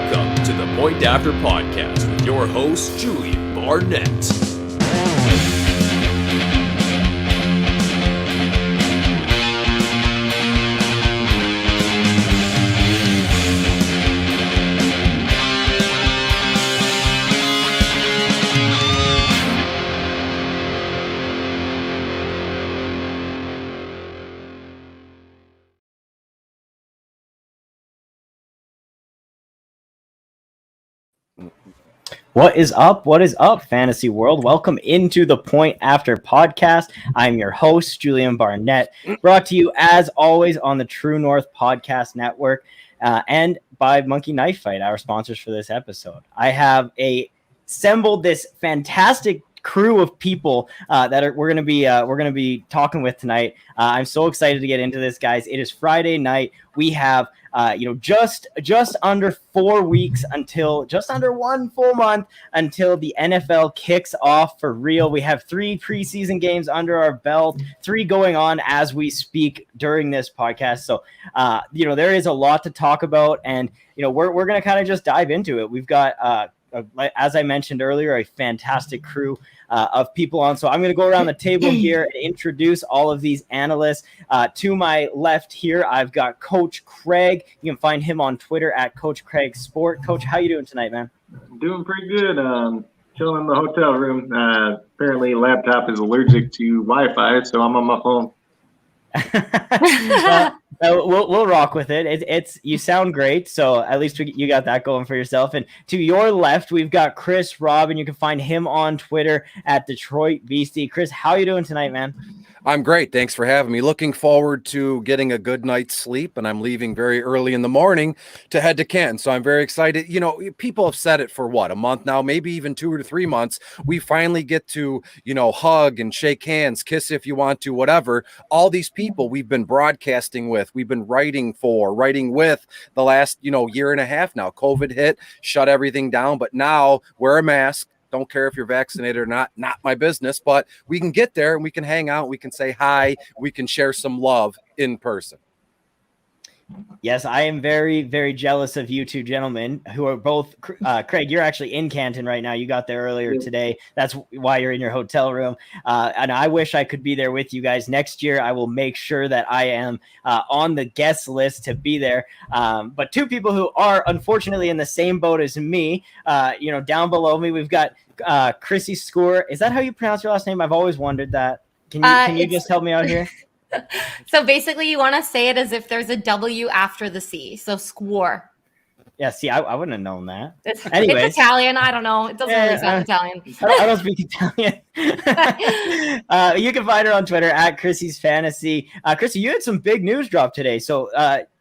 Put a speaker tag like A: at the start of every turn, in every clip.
A: Welcome to the Point After Podcast with your host, Julien Barnett.
B: What is up? What is up, fantasy world? Welcome into the Point After Podcast. I'm your host, Julien Barnett, brought to you as always on the True North Podcast Network and by Monkey Knife Fight, our sponsors for this episode. I have assembled this fantastic crew of people that we're gonna be talking with tonight. I'm so excited to get into this, guys. It is Friday night. We have just under 4 weeks until just under 1 full month until the NFL kicks off for real. We have 3 preseason games under our belt, 3 going on as we speak during this podcast. So, there is a lot to talk about, and we're going to kind of just dive into it. We've got, as I mentioned earlier, a fantastic crew of people on. So I'm going to go around the table here and introduce all of these analysts. To my left here, I've got Coach Craig. You can find him on Twitter at Coach Craig Sport. Coach, how you doing tonight, man?
C: Doing pretty good. Chilling in the hotel room. Apparently, laptop is allergic to Wi-Fi, so I'm on my phone.
B: We'll rock with it. It's you sound great, so at least you got that going for yourself. And to your left, we've got Chris Robin. You can find him on Twitter at Detroit Beastie. Chris, how you doing tonight, man?
D: I'm great. Thanks for having me. Looking forward to getting a good night's sleep, and I'm leaving very early in the morning to head to Canton. So I'm very excited. People have said it for a month now, maybe even 2 to 3 months. We finally get to, hug and shake hands, kiss if you want to, whatever. All these people we've been broadcasting with, we've been writing with the last, year and a half now. COVID hit, shut everything down, but now wear a mask. Don't care if you're vaccinated or not my business, but we can get there and we can hang out. We can say hi. We can share some love in person.
B: Yes, I am very, very jealous of you two gentlemen who are both, Craig, you're actually in Canton right now. You got there earlier today. That's why you're in your hotel room. And I wish I could be there with you guys. Next year, I will make sure that I am on the guest list to be there. But 2 people who are unfortunately in the same boat as me, down below me, we've got Chrissy Scuor. Is that how you pronounce your last name? I've always wondered that. Can you just help me out here?
E: So basically, you want to say it as if there's a W after the C. So Scuor.
B: Yeah, see, I wouldn't have known that.
E: It's Italian. I don't know. It doesn't really sound Italian.
B: I don't speak Italian. You can find her on Twitter at Chrissy's Fantasy. Chrissy, you had some big news drop today. So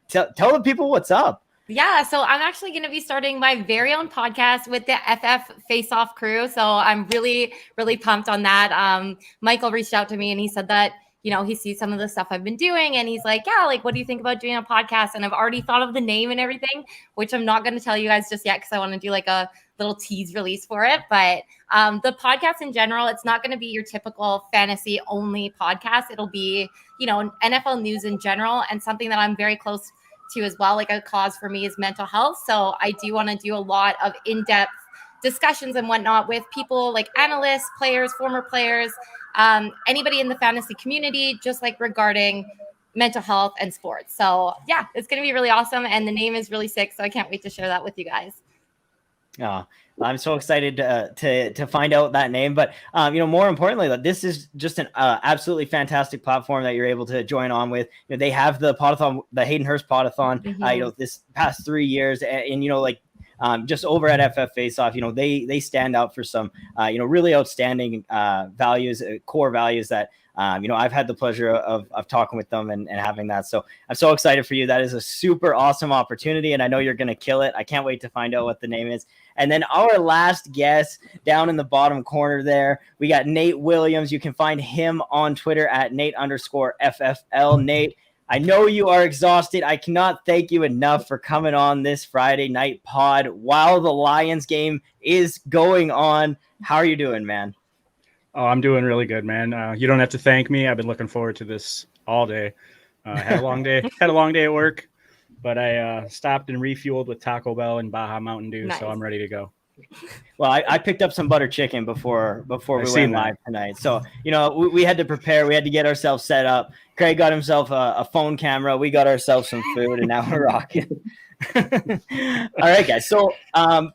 B: tell the people what's up.
E: Yeah, so I'm actually going to be starting my very own podcast with the FF Face Off crew. So I'm really, really pumped on that. Michael reached out to me and he said that he sees some of the stuff I've been doing and he's like, yeah, like, what do you think about doing a podcast? And I've already thought of the name and everything, which I'm not going to tell you guys just yet because I want to do like a little tease release for it. But the podcast in general, it's not going to be your typical fantasy only podcast. It'll be, NFL news in general and something that I'm very close to as well. Like a cause for me is mental health. So I do want to do a lot of in-depth discussions and whatnot with people like analysts, players, former players, anybody in the fantasy community, just like regarding mental health and sports. So yeah, it's going to be really awesome. And the name is really sick. So I can't wait to share that with you guys.
B: Oh, I'm so excited to find out that name. But, more importantly, this is just an absolutely fantastic platform that you're able to join on with. They have the podathon, the Hayden Hurst podathon, this past 3 years. And just over at FF Face Off, they stand out for some, really outstanding values, core values that, I've had the pleasure of talking with them and having that. So I'm so excited for you. That is a super awesome opportunity. And I know you're going to kill it. I can't wait to find out what the name is. And then our last guest down in the bottom corner there, we got Nate Williams. You can find him on Twitter at Nate_FFL. Nate, I know you are exhausted. I cannot thank you enough for coming on this Friday night pod while the Lions game is going on. How are you doing, man?
F: Oh, I'm doing really good, man. You don't have to thank me. I've been looking forward to this all day. Had a long day. Had a long day at work. but I stopped and refueled with Taco Bell and Baja Mountain Dew,
E: Nice.
F: so I'm ready to go.
B: Well, I picked up some butter chicken before we
F: seen
B: went
F: that.
B: live tonight. So, we had to prepare. We had to get ourselves set up. Craig got himself a phone camera. We got ourselves some food, and now we're rocking. All right, guys. So I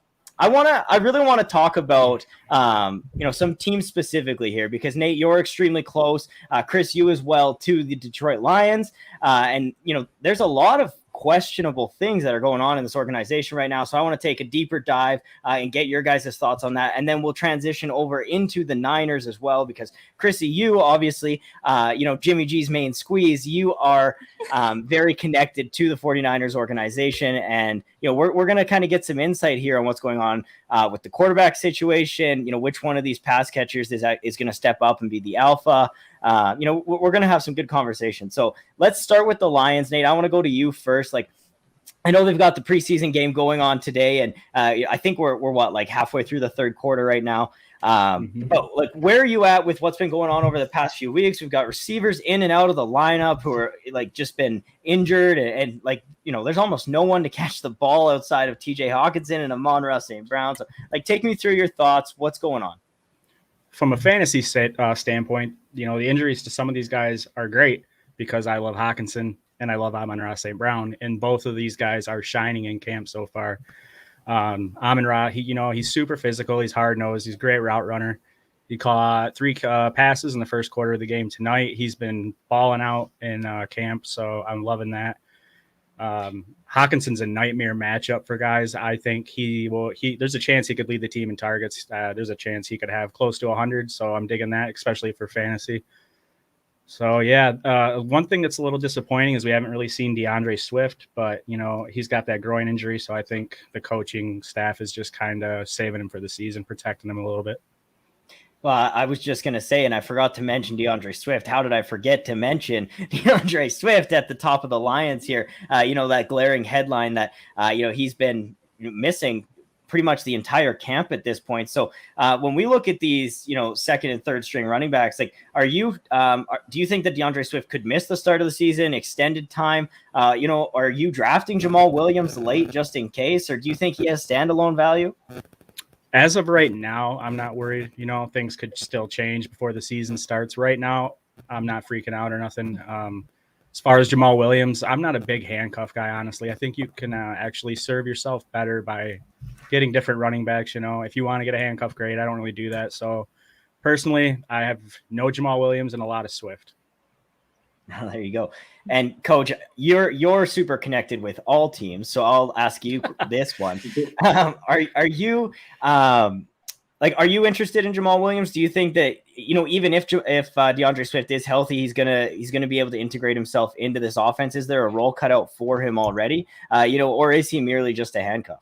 B: really want to talk about some teams specifically here, because Nate, you're extremely close. Chris, you as well, to the Detroit Lions. And there's a lot of questionable things that are going on in this organization right now. So I want to take a deeper dive and get your guys' thoughts on that. And then we'll transition over into the Niners as well, because Chrissy, you obviously, Jimmy G's main squeeze, you are very connected to the 49ers organization. And, we're going to kind of get some insight here on what's going on with the quarterback situation, which one of these pass catchers is going to step up and be the alpha. We're going to have some good conversation. So let's start with the Lions. Nate, I want to go to you first. I know they've got the preseason game going on today, and I think we're halfway through the third quarter right now. But where are you at with what's been going on over the past few weeks? We've got receivers in and out of the lineup who are just been injured, and there's almost no one to catch the ball outside of TJ Hawkinson and Amon-Ra St. Brown. So take me through your thoughts. What's going on?
F: From a fantasy standpoint, the injuries to some of these guys are great, because I love Hawkinson and I love Amon-Ra St. Brown, and both of these guys are shining in camp so far. Amon-Ra, he's super physical. He's hard-nosed. He's a great route runner. He caught 3 passes in the first quarter of the game tonight. He's been balling out in camp, so I'm loving that. Hawkinson's a nightmare matchup for guys. I think there's a chance he could lead the team in targets. There's a chance he could have close to 100. So I'm digging that, especially for fantasy. So yeah, one thing that's a little disappointing is we haven't really seen Deandre Swift, but he's got that groin injury. So I think the coaching staff is just kind of saving him for the season, protecting him a little bit.
B: Well, I was just going to say, and I forgot to mention Deandre Swift. How did I forget to mention Deandre Swift at the top of the Lions here? That glaring headline that, he's been missing pretty much the entire camp at this point. So when we look at these, second and third string running backs, do you think that Deandre Swift could miss the start of the season, extended time? Are you drafting Jamal Williams late just in case, or do you think he has standalone value?
F: As of right now, I'm not worried. Things could still change before the season starts. Right now, I'm not freaking out or nothing. As far as Jamal Williams, I'm not a big handcuff guy, honestly. I think you can actually serve yourself better by getting different running backs. If you want to get a handcuff, great. I don't really do that. So personally, I have no Jamal Williams and a lot of Swift.
B: There you go. And Coach, you're super connected with all teams, so I'll ask you this one: Are you interested in Jamal Williams? Do you think that even if DeAndre Swift is healthy, he's gonna be able to integrate himself into this offense? Is there a role cut out for him already? Or is he merely just a handcuff?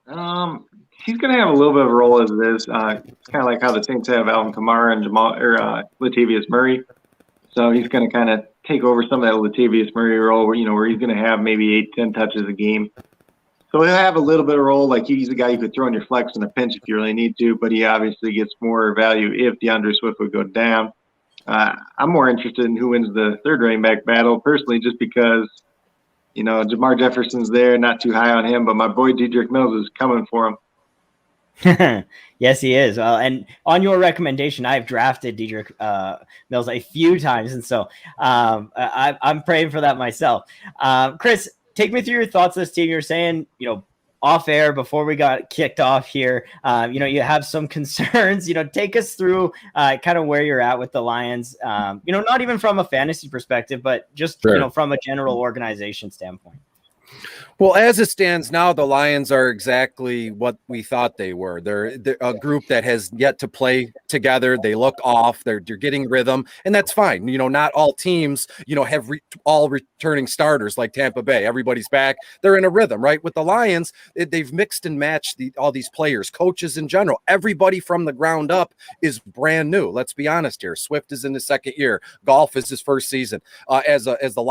C: He's going to have a little bit of a role as it is. It's kind of like how the Saints have Alvin Kamara and Latavius Murray. So he's going to kind of take over some of that Latavius Murray role where he's going to have maybe 8-10 touches a game. So he'll have a little bit of role. Like he's a guy you could throw in your flex in a pinch if you really need to, but he obviously gets more value if DeAndre Swift would go down. I'm more interested in who wins the third running back battle personally, just because, Jamar Jefferson's there, not too high on him, but my boy Dedrick Mills is coming for him.
B: Yes, he is. And on your recommendation, I've drafted Dedrick Mills a few times, and so I'm praying for that myself. Chris, take me through your thoughts on this team. You're saying, off air before we got kicked off here, you have some concerns. Take us through kind of where you're at with the Lions. Not even from a fantasy perspective, but just
D: Sure.
B: From a general organization standpoint.
D: Well, as it stands now, the Lions are exactly what we thought they were. They're a group that has yet to play together. They look off. They're getting rhythm, and that's fine. Not all teams, have all returning starters like Tampa Bay. Everybody's back. They're in a rhythm, right? With the Lions, they've mixed and matched all these players, coaches in general. Everybody from the ground up is brand new. Let's be honest here. Swift is in his second year. Golf is his first season as the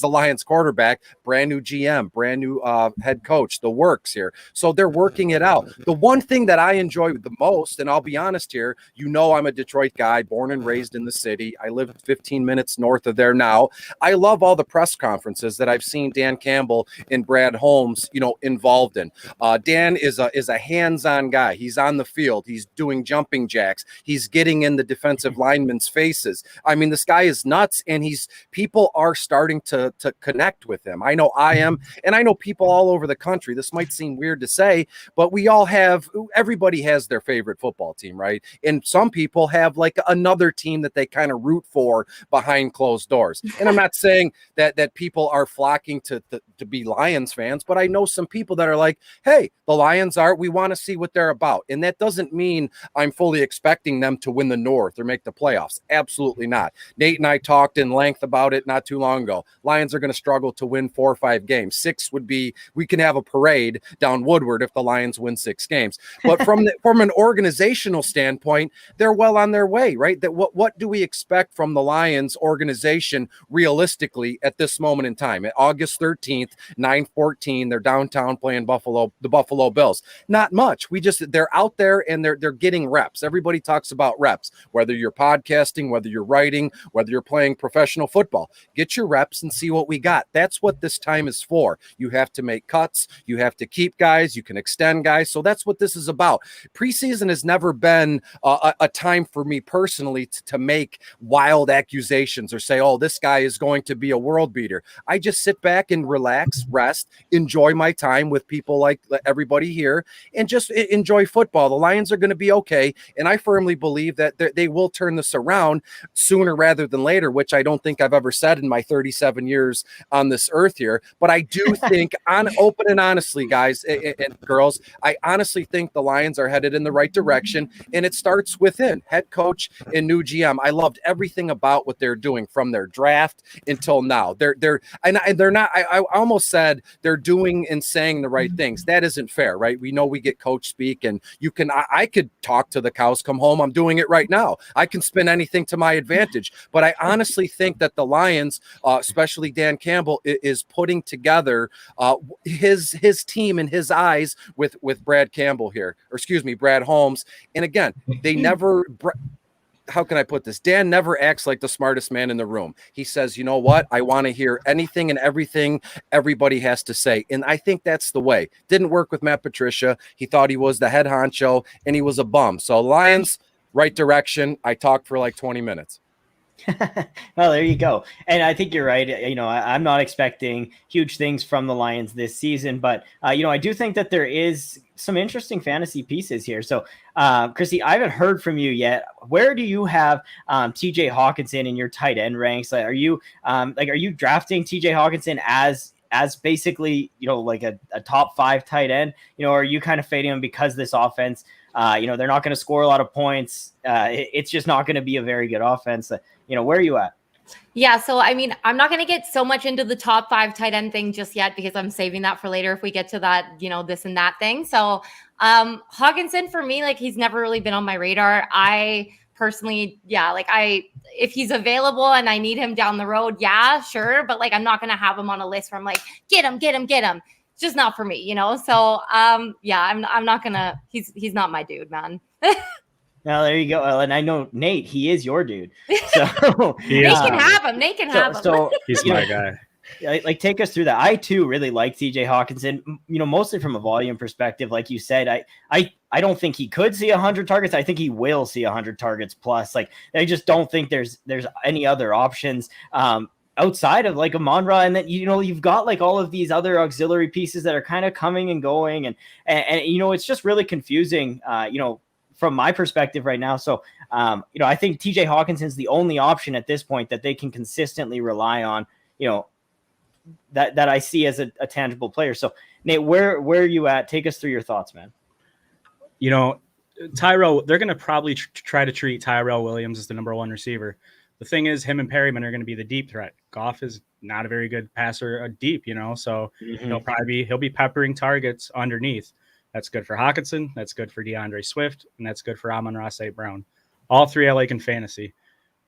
D: Lions quarterback. Brad brand new GM, brand new head coach, the works here. So they're working it out. The one thing that I enjoy the most, and I'll be honest here, I'm a Detroit guy, born and raised in the city. I live 15 minutes north of there now. I love all the press conferences that I've seen Dan Campbell and Brad Holmes, involved in. Dan is a hands-on guy. He's on the field. He's doing jumping jacks. He's getting in the defensive linemen's faces. I mean, this guy is nuts, and people are starting to connect with him. I know I am, and I know people all over the country. This might seem weird to say, but everybody has their favorite football team, right? And some people have like another team that they kind of root for behind closed doors. And I'm not saying that people are flocking to be Lions fans, but I know some people that are like, hey, the Lions we want to see what they're about. And that doesn't mean I'm fully expecting them to win the North or make the playoffs. Absolutely not. Nate and I talked in length about it not too long ago. Lions are going to struggle to win 4 or 5 games. 6 would be, we can have a parade down Woodward if the Lions win 6 games. But from an organizational standpoint, they're well on their way, right? That what do we expect from the Lions organization realistically at this moment in time? At August 13th, 9:14, they're downtown playing the Buffalo Bills. Not much. They're out there and they're getting reps. Everybody talks about reps, whether you're podcasting, whether you're writing, whether you're playing professional football. Get your reps and see what we got. That's what this time is for. You have to make cuts. You have to keep guys. You can extend guys. So that's what this is about. Preseason has never been a time for me personally to make wild accusations or say, oh, this guy is going to be a world beater. I just sit back and relax, rest, enjoy my time with people like everybody here, and just enjoy football. The Lions are going to be okay, and I firmly believe that they will turn this around sooner rather than later, which I don't think I've ever said in my 37 years on this earth here. But I do think, open and honestly, guys and girls, I honestly think the Lions are headed in the right direction, and it starts within head coach and new GM. I loved everything about what they're doing from their draft until now. They're not. I almost said they're doing and saying the right things. That isn't fair, right? We know we get coach speak, and I could talk to the cows come home. I'm doing it right now. I can spin anything to my advantage. But I honestly think that the Lions, especially Dan Campbell, is putting together his team in his eyes with Brad Campbell here, Brad Holmes. And again, they never. How can I put this? Dan never acts like the smartest man in the room. He says, you know what? I want to hear anything and everything everybody has to say. And I think that's the way. Didn't work with Matt Patricia. He thought he was the head honcho, and he was a bum. So Lions, right direction. I talked for like 20 minutes.
B: Well, there you go. And I think you're right. I'm not expecting huge things from the Lions this season, but I do think that there is some interesting fantasy pieces here. So, Chrissy, I haven't heard from you yet. Where do you have TJ Hawkinson in your tight end ranks? Are you drafting TJ Hawkinson as basically, like a top 5 tight end, or are you kind of fading him because this offense, they're not going to score a lot of points. It's just not going to be a very good offense. Where are you at?
E: Yeah. So, I mean, I'm not going to get so much into the top 5 tight end thing just yet, because I'm saving that for later if we get to that, this and that thing. So, Hawkinson for me, like, he's never really been on my radar. I personally, if he's available and I need him down the road, yeah, sure. But like, I'm not going to have him on a list where I'm like, get him. It's just not for me, So, I'm not gonna, he's not my dude, man.
B: Well, there you go. And I know Nate, he is your dude. So
E: Nate can have him.
B: So
F: he's my guy.
B: Like, take us through that. I too really like TJ Hawkinson, mostly from a volume perspective. Like you said, I don't think he could see 100 targets. I think he will see 100 targets plus. Like, I just don't think there's any other options outside of like Amon-Ra, and then you've got like all of these other auxiliary pieces that are kind of coming and going, and it's just really confusing, from my perspective right now. So I think TJ Hawkinson's the only option at this point that they can consistently rely on, that I see as a tangible player. So Nate, where are you at? Take us through your thoughts, man.
F: Tyrell, they're going to probably try to treat Tyrell Williams as the number 1 receiver. The thing is, him and Perryman are going to be the deep threat. Goff is not a very good passer deep, so he'll be peppering targets underneath. That's good for Hawkinson. That's good for Deandre Swift, and that's good for Amon-Ra St. Brown. All 3 I like in fantasy.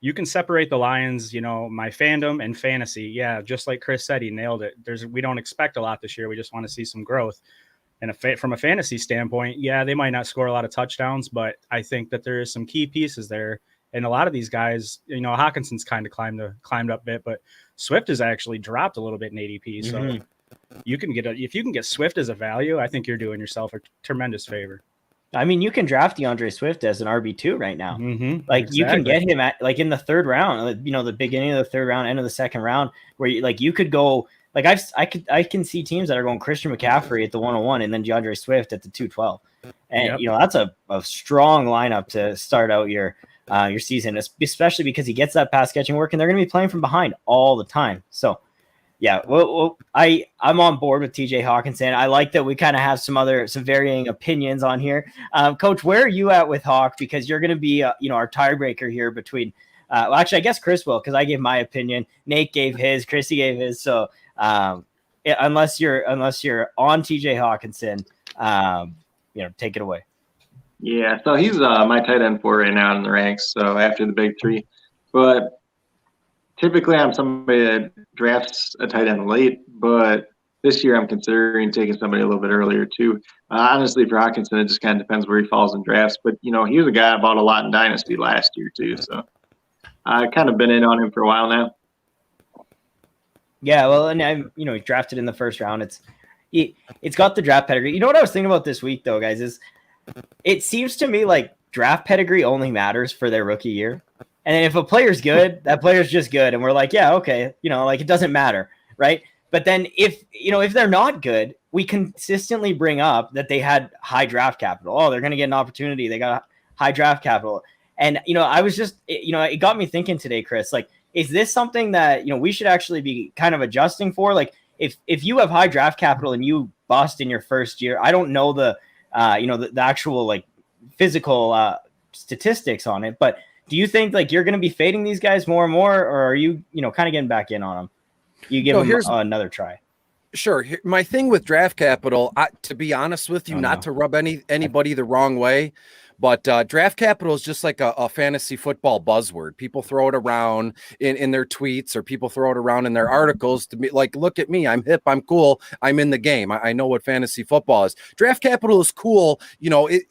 F: you can separate the Lions, my fandom and fantasy. Yeah, just like Chris said, he nailed it. We don't expect a lot this year. We just want to see some growth. And from a fantasy standpoint, yeah, they might not score a lot of touchdowns, but I think that there is some key pieces there. And a lot of these guys, Hawkinson's kind of climbed up a bit, but Swift has actually dropped a little bit in ADP. So if you can get Swift as a value, I think you're doing yourself a tremendous favor.
B: I mean, you can draft DeAndre Swift as an RB2 right now.
F: Exactly.
B: You can get him at in the third round, the beginning of the third round, end of the second round, where you could go. I can see teams that are going Christian McCaffrey at the 101 and then DeAndre Swift at the 212. And that's a strong lineup to start out your season, especially because he gets that pass catching work and they're going to be playing from behind all the time. So yeah, I'm on board with TJ Hawkinson. I like that we kind of have some varying opinions on here. Coach, where are you at with Hawk? Because you're going to be, our tiebreaker here between, actually, I guess Chris will, because I gave my opinion. Nate gave his, Chrissy gave his. So unless you're on TJ Hawkinson, take it away.
C: Yeah, so he's my tight end 4 right now in the ranks. So after the big 3, but typically I'm somebody that drafts a tight end late, but this year I'm considering taking somebody a little bit earlier too. Honestly, for Hawkinson, it just kind of depends where he falls in drafts. But he was a guy I bought a lot in Dynasty last year too, so I've kind of been in on him for a while now.
B: Yeah, well, and I'm he's drafted in the first round. It's got the draft pedigree. You know what I was thinking about this week though, guys, is it seems to me like draft pedigree only matters for their rookie year. And then if a player's good, that player's just good. And we're like, yeah, okay. It doesn't matter. Right. But then if they're not good, we consistently bring up that they had high draft capital. Oh, they're going to get an opportunity. They got high draft capital. And, I was just, it got me thinking today, Chris, is this something that, we should actually be kind of adjusting for? Like if you have high draft capital and you bust in your first year, I don't know the actual physical statistics on it, but do you think you're going to be fading these guys more and more, or are you, kind of getting back in on them? You give them another try.
D: Sure. My thing with draft capital, to be honest with you, not to rub anybody the wrong way, but draft capital is just like a fantasy football buzzword. People throw it around in their tweets, or people throw it around in their articles to be like, look at me, I'm hip, I'm cool, I'm in the game. I know what fantasy football is. Draft capital is cool,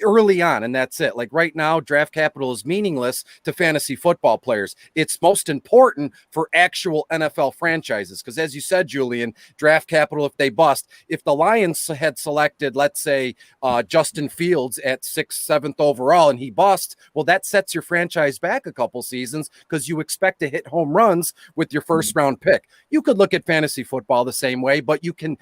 D: early on, and that's it. Like right now, draft capital is meaningless to fantasy football players. It's most important for actual NFL franchises because, as you said, Julien, draft capital, if they bust, if the Lions had selected, let's say, Justin Fields at 6th, 7th overall and he busts, well, that sets your franchise back a couple seasons because you expect to hit home runs with your first round pick. You could look at fantasy football the same way, but you can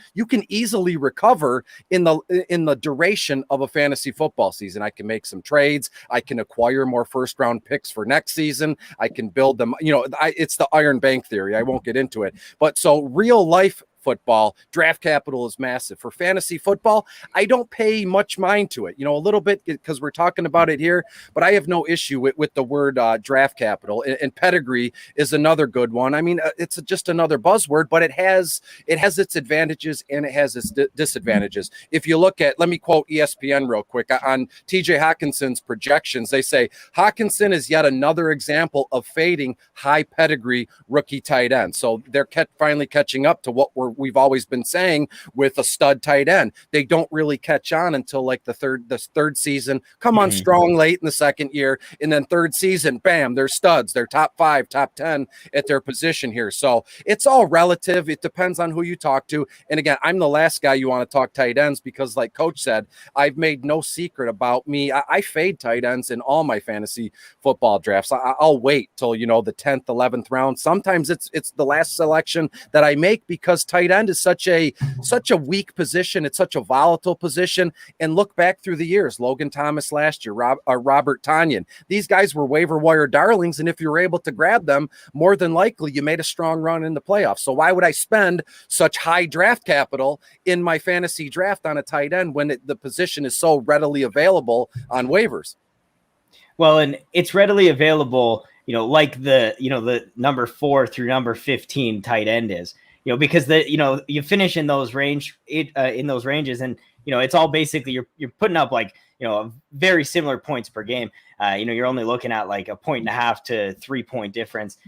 D: easily recover in the duration of a fantasy football season. I can make some trades. I can acquire more first round picks for next season. I can build them. It's the Iron Bank theory. I won't get into it, but so real life football, draft capital is massive. For fantasy football, I don't pay much mind to it, a little bit because we're talking about it here, but I have no issue with the word draft capital, and pedigree is another good one. I mean, it's just another buzzword, but it has its advantages and it has its disadvantages. If you look at, let me quote ESPN real quick on TJ Hawkinson's projections, they say Hawkinson is yet another example of fading high pedigree rookie tight end. So they're finally catching up to what we've always been saying with a stud tight end. They don't really catch on until like the third season, come on strong late in the second year, and then third season, bam, they're studs. They're top 5, top 10 at their position here. So it's all relative. It depends on who you talk to. And again, I'm the last guy you want to talk tight ends because, like Coach said, I've made no secret about me. I fade tight ends in all my fantasy football drafts. I'll wait till the 10th, 11th round. Sometimes it's the last selection that I make because tight end is such a weak position. It's such a volatile position. And look back through the years, Logan Thomas last year, Robert Tonyan. These guys were waiver wire darlings, and if you were able to grab them, more than likely you made a strong run in the playoffs. So why would I spend such high draft capital in my fantasy draft on a tight end when the position is so readily available on waivers?
B: Well, and it's readily available, like the number 4 through number 15 tight end is. because you finish in those ranges, and it's all basically you're putting up like a very similar points per game. You're only looking at like 1.5 to 3 point difference,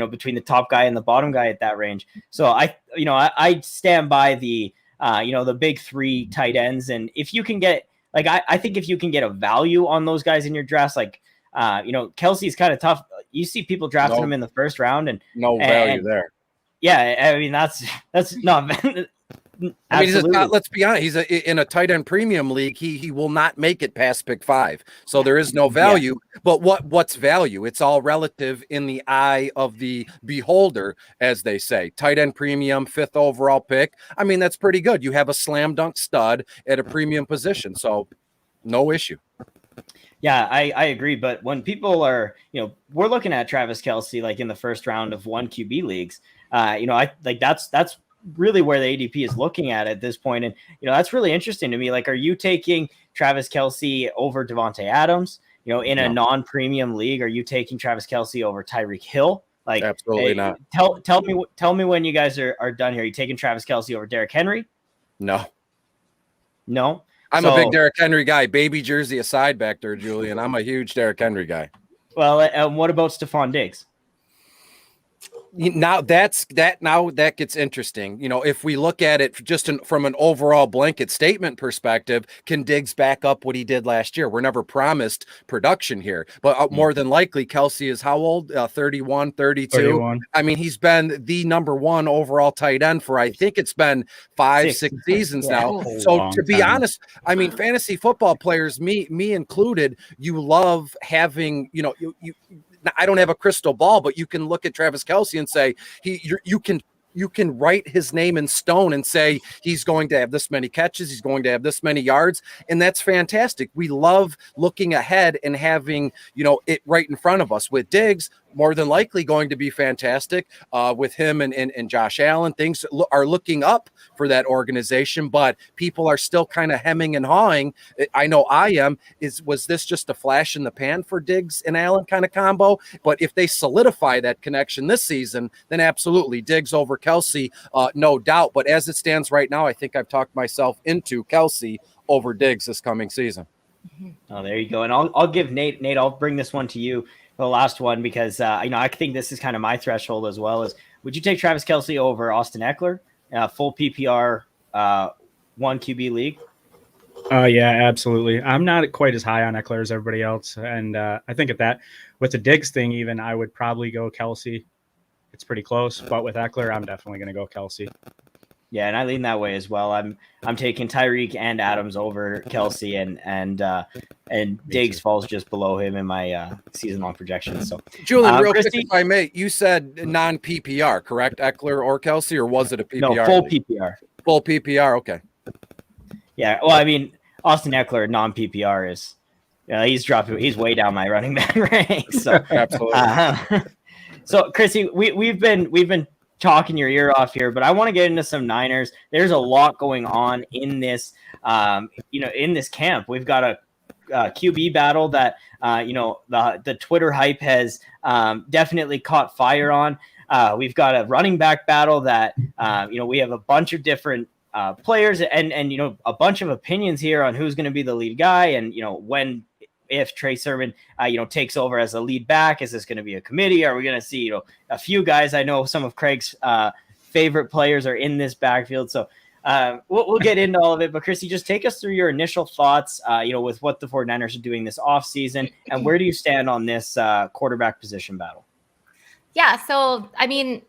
B: between the top guy and the bottom guy at that range. So I stand by the big three tight ends, and if you can get I think if you can get a value on those guys in your drafts, Kelsey's kind of tough. You see people drafting him in the first round, and
D: no value there.
B: Yeah, I mean that's not.
D: I mean, let's be honest. He's in a tight end premium league. He will not make it past pick 5. So there is no value. Yeah. But what's value? It's all relative in the eye of the beholder, as they say. Tight end premium, 5th overall pick. I mean, that's pretty good. You have a slam dunk stud at a premium position. So no issue.
B: Yeah, I agree. But when people are, we're looking at Travis Kelce like in the first round of 1 QB leagues. That's really where the ADP is looking at this point. And, that's really interesting to me. Like, are you taking Travis Kelce over Devontae Adams, in a non-premium league? Are you taking Travis Kelce over Tyreek Hill? Like,
D: absolutely not.
B: Tell me when you guys are done here. Are you taking Travis Kelce over Derrick Henry?
D: No. I'm
B: a
D: big Derrick Henry guy. Baby jersey aside back there, Julien. I'm a huge Derrick Henry guy.
B: Well, what about Stephon Diggs?
D: Now that gets interesting. If we look at it just from an overall blanket statement perspective, can Diggs back up what he did last year? We're never promised production here, but more than likely Kelce is how old? 31, 32.
F: 31.
D: I mean, he's been the number 1 overall tight end for, I think it's been 5-6 seasons now. So to be honest, I mean, fantasy football players, me included, you love having, I don't have a crystal ball, but you can look at Travis Kelce and say you can write his name in stone and say he's going to have this many catches, he's going to have this many yards, and that's fantastic. We love looking ahead and having it right in front of us. With Diggs, more than likely going to be fantastic with him and Josh Allen. Things are looking up for that organization, but people are still kind of hemming and hawing. I know I am. Was this just a flash in the pan for Diggs and Allen kind of combo? But if they solidify that connection this season, then absolutely Diggs over Kelce, no doubt. But as it stands right now, I think I've talked myself into Kelce over Diggs this coming season.
B: Oh, there you go. And I'll give Nate. Nate, I'll bring this one to you. The last one, because I think this is kind of my threshold as well. Is would you take Travis Kelce over Austin Eckler, full PPR 1 QB league?
F: Yeah, absolutely. I'm not quite as high on Eckler as everybody else, and I think at that with the Diggs thing, even I would probably go Kelce. It's pretty close, but with Eckler, I'm definitely going to go Kelce.
B: Yeah, and I lean that way as well. I'm taking Tyreek and Adams over Kelce, and Diggs falls just below him in my season-long projections. So,
D: Julien, real quick, if I may, you said non-PPR, correct? Eckler or Kelce, or was it a PPR?
B: No, full PPR.
D: Full PPR, okay.
B: Yeah, well, I mean, Austin Eckler non-PPR is he's way down my running back ranks. So
D: absolutely.
B: So, Chrissy, we've been talking your ear off here, but I want to get into some Niners. There's a lot going on in this, in this camp. We've got a QB battle that, the Twitter hype has definitely caught fire on. We've got a running back battle that, we have a bunch of different players and a bunch of opinions here on who's going to be the lead guy and, if Trey Sermon, takes over as a lead back. Is this going to be a committee? Are we going to see, a few guys? I know some of Craig's favorite players are in this backfield. So we'll get into all of it. But Chrissy, just take us through your initial thoughts, with what the 49ers are doing this offseason, and where do you stand on this quarterback position battle?
E: Yeah. So, I mean,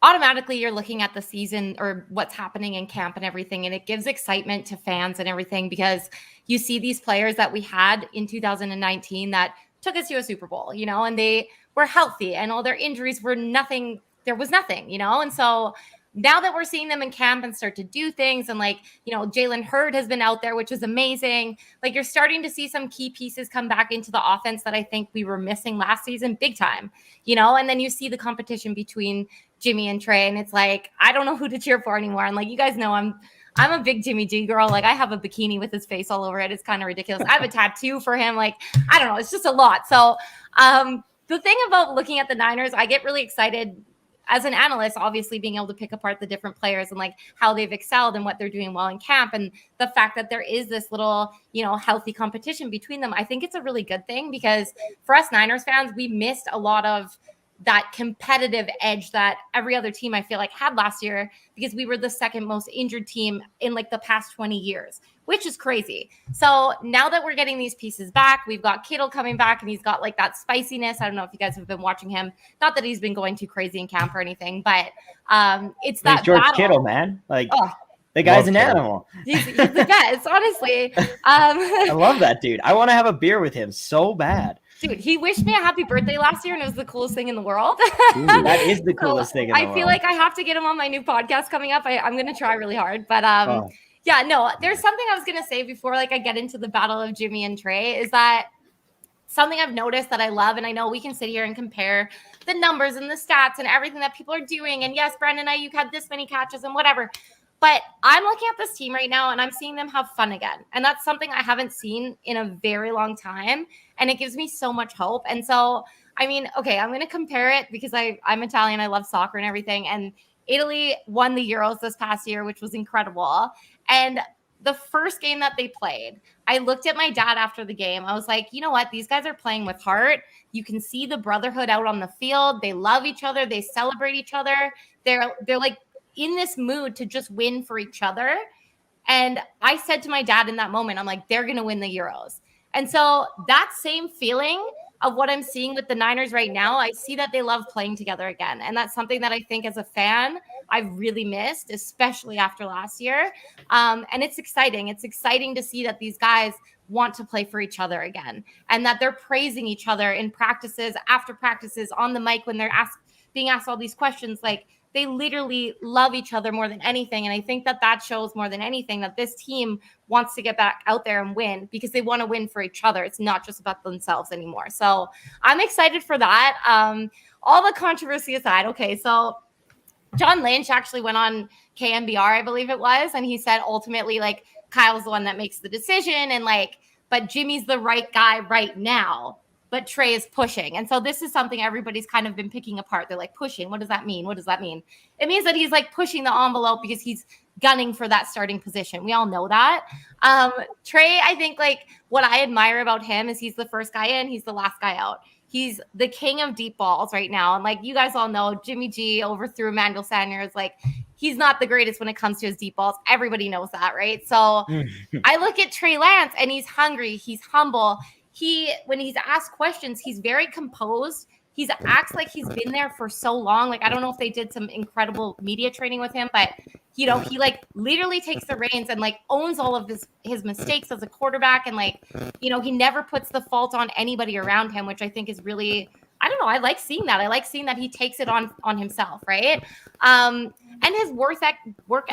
E: automatically you're looking at the season or what's happening in camp and everything. And it gives excitement to fans and everything because you see these players that we had in 2019 that took us to a Super Bowl, and they were healthy and all their injuries were nothing. There was nothing, And so now that we're seeing them in camp and start to do things and Jalen Hurd has been out there, which is amazing. Like you're starting to see some key pieces come back into the offense that I think we were missing last season big time, and then you see the competition between Jimmy and Trey. And it's like, I don't know who to cheer for anymore. And you guys know, I'm a big Jimmy G girl. I have a bikini with his face all over it. It's kind of ridiculous. I have a tattoo for him. I don't know. It's just a lot. So the thing about looking at the Niners, I get really excited as an analyst, obviously being able to pick apart the different players and like how they've excelled and what they're doing well in camp, and the fact that there is this little, healthy competition between them, I think it's a really good thing, because for us Niners fans, we missed a lot of that competitive edge that every other team I feel like had last year, because we were the second most injured team in like the past 20 years, which is crazy. So now that we're getting these pieces back, we've got Kittle coming back and he's got like that spiciness. I don't know if you guys have been watching him. Not that he's been going too crazy in camp or anything, but it's that
B: George
E: battle.
B: Kittle, man. The guy's an animal.
E: He's the best, honestly.
B: I love that dude. I want to have a beer with him so bad.
E: Dude, he wished me a happy birthday last year, and it was the coolest thing in the world.
B: Dude, that is the coolest thing in the world.
E: I feel like I have to get him on my new podcast coming up. I'm going to try really hard. But yeah, no, there's something I was going to say before I get into the battle of Jimmy and Trey, is that something I've noticed that I love, and I know we can sit here and compare the numbers and the stats and everything that people are doing. And yes, Brandon Ayuk had this many catches and whatever. But I'm looking at this team right now and I'm seeing them have fun again. And that's something I haven't seen in a very long time. And it gives me so much hope. And so, I mean, okay, I'm going to compare it because I'm Italian. I love soccer and everything. And Italy won the Euros this past year, which was incredible. And the first game that they played, I looked at my dad after the game. I was like, you know what? These guys are playing with heart. You can see the brotherhood out on the field. They love each other. They celebrate each other. They're like, in this mood to just win for each other. And I said to my dad in that moment, I'm like, they're going to win the Euros. And so that same feeling of what I'm seeing with the Niners right now, I see that they love playing together again. And that's something that I think as a fan, I've really missed, especially after last year. And it's exciting. It's exciting to see that these guys want to play for each other again, and that they're praising each other in practices, after practices, on the mic, when they're being asked all these questions. Like, they literally love each other more than anything. And I think that shows more than anything that this team wants to get back out there and win, because they want to win for each other. It's not just about themselves anymore. So I'm excited for that. All the controversy aside. Okay. So John Lynch actually went on KMBR, I believe it was. And he said, ultimately, like, Kyle's the one that makes the decision. And but Jimmy's the right guy right now. But Trey is pushing. And so this is something everybody's kind of been picking apart. They're like, pushing. What does that mean? What does that mean? It means that he's like pushing the envelope because he's gunning for that starting position. We all know that. Trey, I think what I admire about him is he's the first guy in, he's the last guy out. He's the king of deep balls right now. And you guys all know, Jimmy G overthrew Emmanuel Sanders. He's not the greatest when it comes to his deep balls. Everybody knows that, right? So I look at Trey Lance and he's hungry. He's humble. When he's asked questions, he's very composed. He acts like he's been there for so long. I don't know if they did some incredible media training with him, but he literally takes the reins and owns all of his mistakes as a quarterback. And he never puts the fault on anybody around him, which I think is really, I don't know. I like seeing that. I like seeing that he takes it on himself. Right. And his work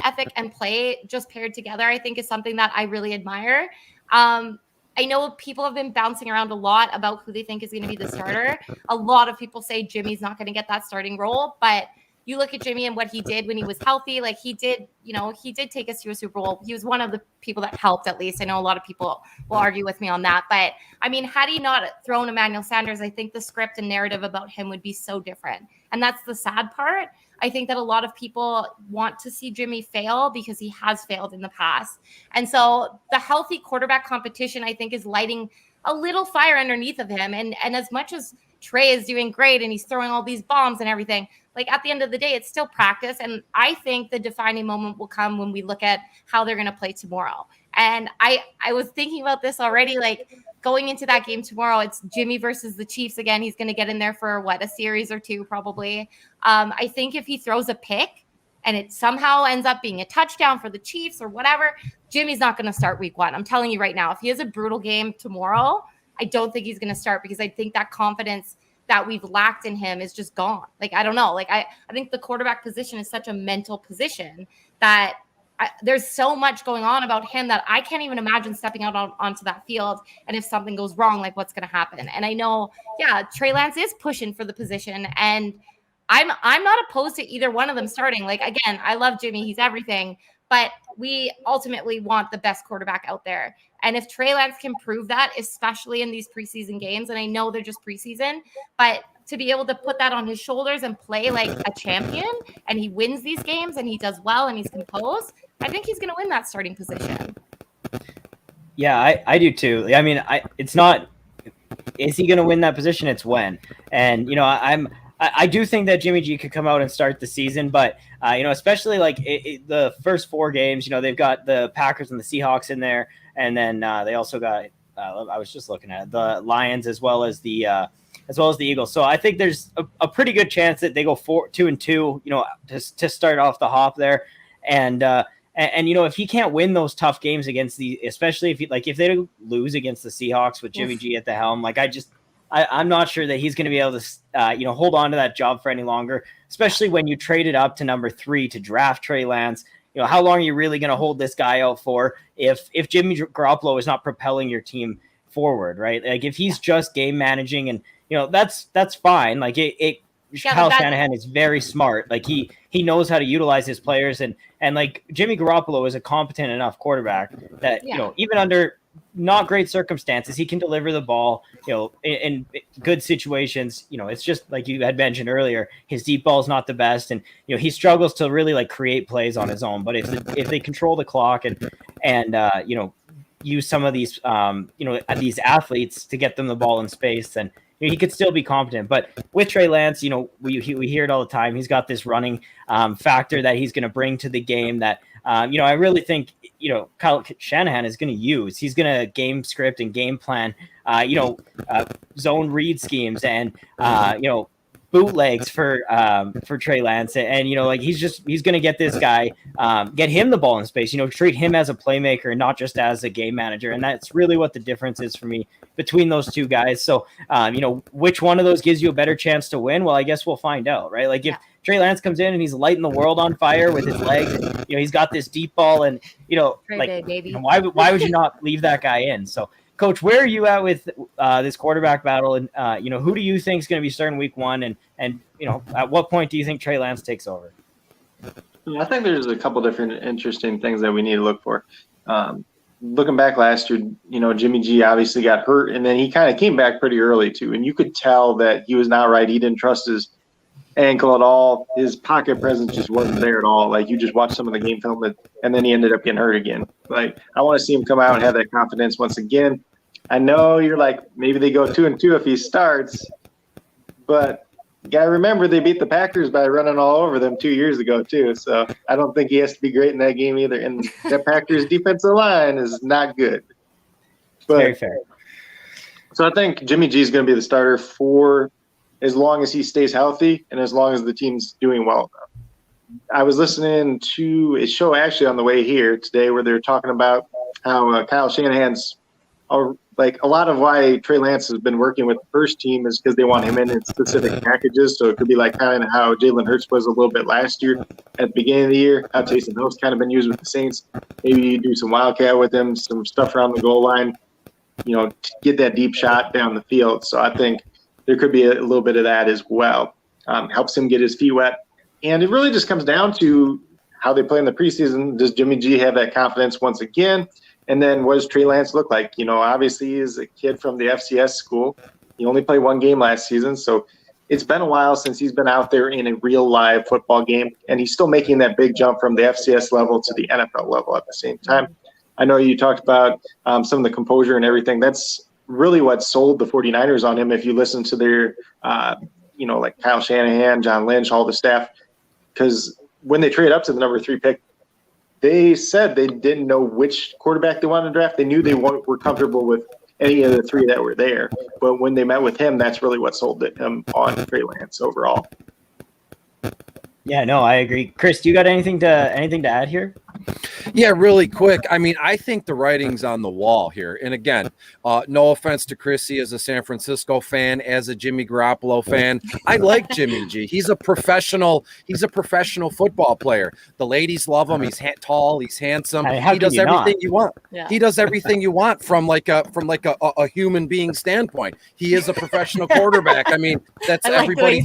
E: ethic and play just paired together, I think, is something that I really admire. I know people have been bouncing around a lot about who they think is going to be the starter. A lot of people say Jimmy's not going to get that starting role, but you look at Jimmy and what he did when he was healthy. He did take us to a Super Bowl. He was one of the people that helped, at least. I know a lot of people will argue with me on that, but I mean, had he not thrown Emmanuel Sanders, I think the script and narrative about him would be so different. And that's the sad part. I think that a lot of people want to see Jimmy fail because he has failed in the past. And so the healthy quarterback competition, I think, is lighting a little fire underneath of him. And as much as Trey is doing great and he's throwing all these bombs and everything, at the end of the day, it's still practice. And I think the defining moment will come when we look at how they're going to play tomorrow. And I was thinking about this already, going into that game tomorrow. It's Jimmy versus the Chiefs again. He's going to get in there for a series or two, probably. I think if he throws a pick and it somehow ends up being a touchdown for the Chiefs or whatever, Jimmy's not going to start week 1. I'm telling you right now, if he has a brutal game tomorrow, I don't think he's going to start, because I think that confidence that we've lacked in him is just gone. I don't know. I think the quarterback position is such a mental position that there's so much going on about him that I can't even imagine stepping out onto that field. And if something goes wrong, what's going to happen? And I know, Trey Lance is pushing for the position, and I'm not opposed to either one of them starting. Again, I love Jimmy. He's everything, but we ultimately want the best quarterback out there. And if Trey Lance can prove that, especially in these preseason games, and I know they're just preseason, but to be able to put that on his shoulders and play like a champion, and he wins these games and he does well and he's composed, I think he's going to win that starting position.
B: Yeah, I do too. I mean, it's not, is he going to win that position? It's when. And, you know, I do think that Jimmy G could come out and start the season, but, you know, especially like the first 4 games, you know, they've got the Packers and the Seahawks in there. And then they also got, I was just looking at it, the Lions as well as the Eagles. So I think there's a pretty good chance that they go 2-2, you know, to start off the hop there. And you know, if he can't win those tough games against especially if they lose against the Seahawks with Jimmy G at the helm, like I'm not sure that he's going to be able to, you know, hold on to that job for any longer, especially when you traded up to number 3 to draft Trey Lance. You know, how long are you really going to hold this guy out for if Jimmy Garoppolo is not propelling your team forward, right? Like if he's just game managing, and, you know, that's fine. Like Kyle Shanahan is very smart. Like he knows how to utilize his players, and like Jimmy Garoppolo is a competent enough quarterback that, you know, even under not great circumstances, he can deliver the ball, you know, in good situations. You know, it's just like you had mentioned earlier, his deep ball is not the best, and, you know, he struggles to really like create plays on his own. But if they control the clock and you know, use some of these you know, these athletes to get them the ball in space, then, you know, he could still be competent. But with Trey Lance, you know, we hear it all the time. He's got this running factor that he's going to bring to the game that, you know, I really think, you know, Kyle Shanahan is going to use. He's going to game script and game plan, you know, zone read schemes and, you know, bootlegs for Trey Lance. And, you know, like he's going to get this guy, get him the ball in space, you know, treat him as a playmaker and not just as a game manager. And that's really what the difference is for me between those two guys. So, you know, which one of those gives you a better chance to win? Well, I guess we'll find out, right? Like if Trey Lance comes in and he's lighting the world on fire with his legs, and, you know, he's got this deep ball, and, you know, like, baby. Why would you not leave that guy in? So, Coach, where are you at with this quarterback battle? And, you know, who do you think is going to be starting week 1? And, you know, at what point do you think Trey Lance takes over?
C: I think there's a couple different interesting things that we need to look for. Looking back last year, you know, Jimmy G obviously got hurt, and then he kind of came back pretty early too. And you could tell that he was not right. He didn't trust his ankle at all. His pocket presence just wasn't there at all. Like, you just watched some of the game film, and then he ended up getting hurt again. Like, I want to see him come out and have that confidence once again. I know you're like, maybe they go 2-2 if he starts, but you got to remember they beat the Packers by running all over them 2 years ago too. So I don't think he has to be great in that game either. And the Packers defensive line is not good. But,
B: very fair.
C: So I think Jimmy G is going to be the starter for as long as he stays healthy and as long as the team's doing well enough. I was listening to a show actually on the way here today where they were talking about how Kyle Shanahan's like, a lot of why Trey Lance has been working with the first team is because they want him in specific packages. So it could be like kind of how Jalen Hurts was a little bit last year at the beginning of the year, how Taysom Hill's kind of been used with the Saints. Maybe you do some wildcat with him, some stuff around the goal line, you know, to get that deep shot down the field. So I think there could be a little bit of that as well. Helps him get his feet wet. And it really just comes down to how they play in the preseason. Does Jimmy G have that confidence once again? And then what does Trey Lance look like? You know, obviously he's a kid from the FCS school. He only played 1 game last season. So it's been a while since he's been out there in a real live football game. And he's still making that big jump from the FCS level to the NFL level at the same time. I know you talked about some of the composure and everything. That's really what sold the 49ers on him. If you listen to their, you know, like Kyle Shanahan, John Lynch, all the staff, because when they trade up to the number 3 pick, they said they didn't know which quarterback they wanted to draft. They knew they were comfortable with any of the 3 that were there. But when they met with him, that's really what sold him on Trey Lance overall.
B: Yeah, no, I agree. Chris, do you got anything to add here?
D: Yeah, really quick. I mean, I think the writing's on the wall here. And again, no offense to Chrissy as a San Francisco fan, as a Jimmy Garoppolo fan. I like Jimmy G. He's a professional football player. The ladies love him. He's tall, he's handsome. He does everything you want. Yeah. He does everything you want from like a human being standpoint. He is a professional quarterback. I mean, that's everybody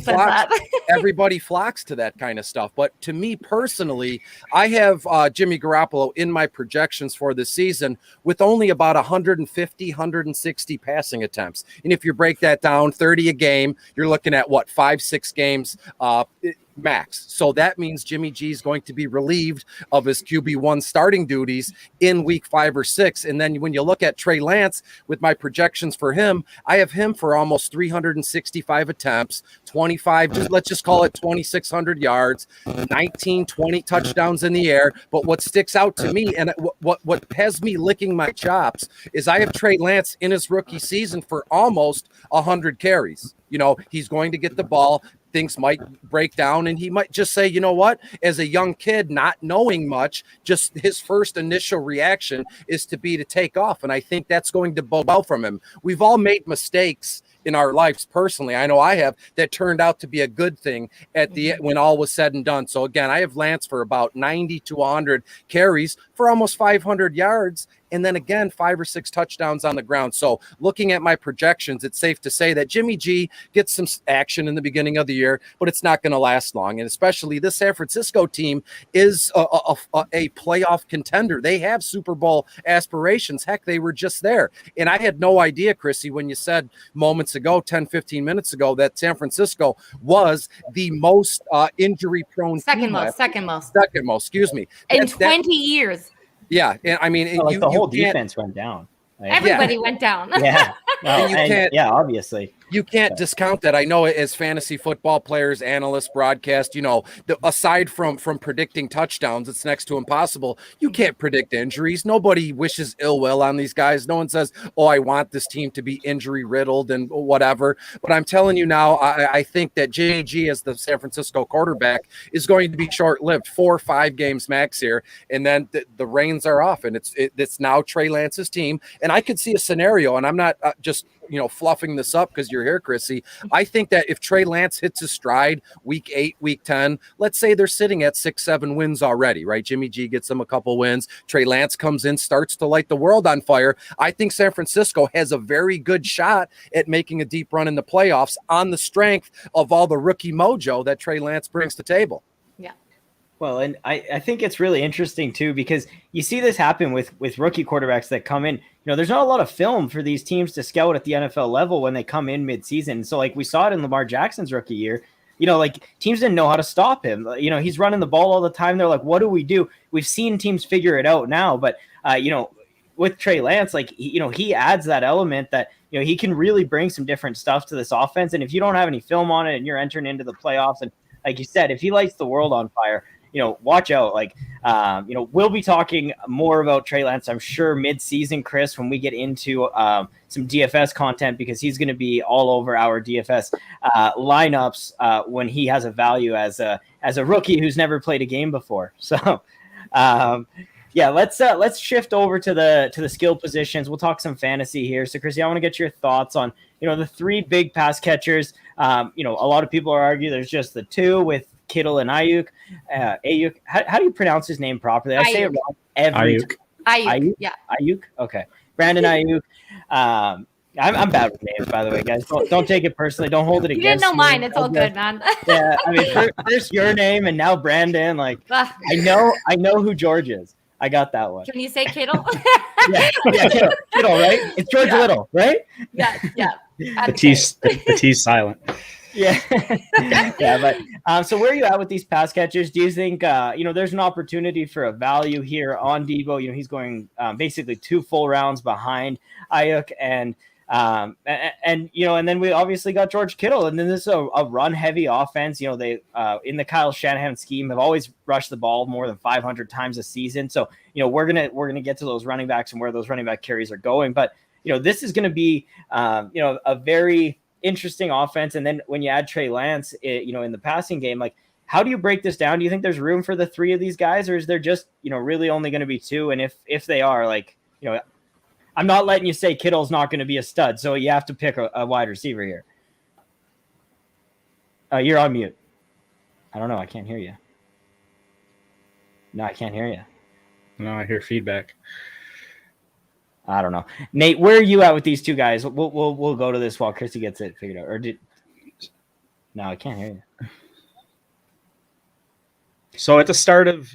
D: flocks to that kind of stuff. But to me personally, I have Jimmy Jimmy Garoppolo in my projections for this season with only about 150, 160 passing attempts. And if you break that down, 30 a game, you're looking at what, 5-6 games max. So that means Jimmy G is going to be relieved of his QB1 starting duties in week 5 or 6. And then when you look at Trey Lance with my projections for him, I have him for almost 365 attempts, 25, let's just call it 2,600 yards, 19, 20 touchdowns in the air. But what sticks out to me and what has me licking my chops is I have Trey Lance in his rookie season for almost 100 carries. You know, he's going to get the ball. Things might break down and he might just say, you know what, as a young kid, not knowing much, just his first initial reaction is to take off. And I think that's going to bode well from him. We've all made mistakes in our lives personally. I know I have, that turned out to be a good thing at the when all was said and done. So again, I have Lance for about 90 to 100 carries for almost 500 yards. And then again, 5 or 6 touchdowns on the ground. So looking at my projections, it's safe to say that Jimmy G gets some action in the beginning of the year, but it's not going to last long. And especially this San Francisco team is a playoff contender. They have Super Bowl aspirations. Heck, they were just there. And I had no idea, Chrissy, when you said moments ago, 10, 15 minutes ago, that San Francisco was the most injury-prone
E: second most,
D: excuse me.
E: In 20 years.
D: Yeah, and I mean,
B: the whole defense went down.
E: Everybody went down.
B: Yeah, obviously.
D: You can't discount that. I know as fantasy football players, analysts, broadcast, aside from predicting touchdowns, it's next to impossible. You can't predict injuries. Nobody wishes ill will on these guys. No one says, oh, I want this team to be injury riddled and whatever. But I'm telling you now, I think that JG as the San Francisco quarterback is going to be short-lived, 4 or 5 games max here. And then the reins are off and it's now Trey Lance's team. And I could see a scenario, and I'm not just fluffing this up because you're here, Chrissy. I think that if Trey Lance hits his stride week 8, week 10, let's say they're sitting at 6-7 wins already, right? Jimmy G gets them a couple wins. Trey Lance comes in, starts to light the world on fire. I think San Francisco has a very good shot at making a deep run in the playoffs on the strength of all the rookie mojo that Trey Lance brings to the table.
B: Well, and I think it's really interesting too, because you see this happen with rookie quarterbacks that come in. There's not a lot of film for these teams to scout at the NFL level when they come in midseason. So like we saw it in Lamar Jackson's rookie year, teams didn't know how to stop him. He's running the ball all the time. They're like, what do we do? We've seen teams figure it out now, but with Trey Lance, he adds that element that, he can really bring some different stuff to this offense. And if you don't have any film on it and you're entering into the playoffs, and like you said, if he lights the world on fire, watch out. We'll be talking more about Trey Lance, I'm sure, mid-season, Chris, when we get into some DFS content, because he's going to be all over our DFS lineups when he has a value as a rookie who's never played a game before. So, let's shift over to the skill positions. We'll talk some fantasy here. So, Chrissy, I want to get your thoughts on the 3 big pass catchers. A lot of people are arguing there's just the 2 with Kittle and Ayuk. Ayuk. How do you pronounce his name properly? I say it wrong every time.
E: Ayuk. Yeah.
B: Ayuk. Okay. Brandon Ayuk. I'm bad with names, by the way, guys. Don't take it personally. Don't hold it against me.
E: You didn't know mine. It's all good, man.
B: Yeah. I mean, first your name and now Brandon. I know who George is. I got that one.
E: Can you say Kittle?
B: yeah, Kittle, right? It's George Little, right?
E: Yeah.
F: The T's silent.
B: Yeah. But so where are you at with these pass catchers? Do you think there's an opportunity for a value here on Debo? He's going basically 2 full rounds behind Ayuk, and then we obviously got George Kittle, and then this is a run heavy offense. They in the Kyle Shanahan scheme have always rushed the ball more than 500 times a season. So we're gonna get to those running backs and where those running back carries are going, but this is going to be a very interesting offense. And then when you add Trey Lance, in the passing game, how do you break this down? Do you think there's room for the 3 of these guys, or is there just, really only going to be 2? And if they are, I'm not letting you say Kittle's not going to be a stud, so you have to pick a wide receiver here. You're on mute. I don't know. I can't hear you. No, I can't hear you.
F: No, I hear feedback.
B: I don't know. Nate, where are you at with these 2 guys? We'll go to this while Chrissy gets it figured out. No, I can't hear you.
F: So at the start of,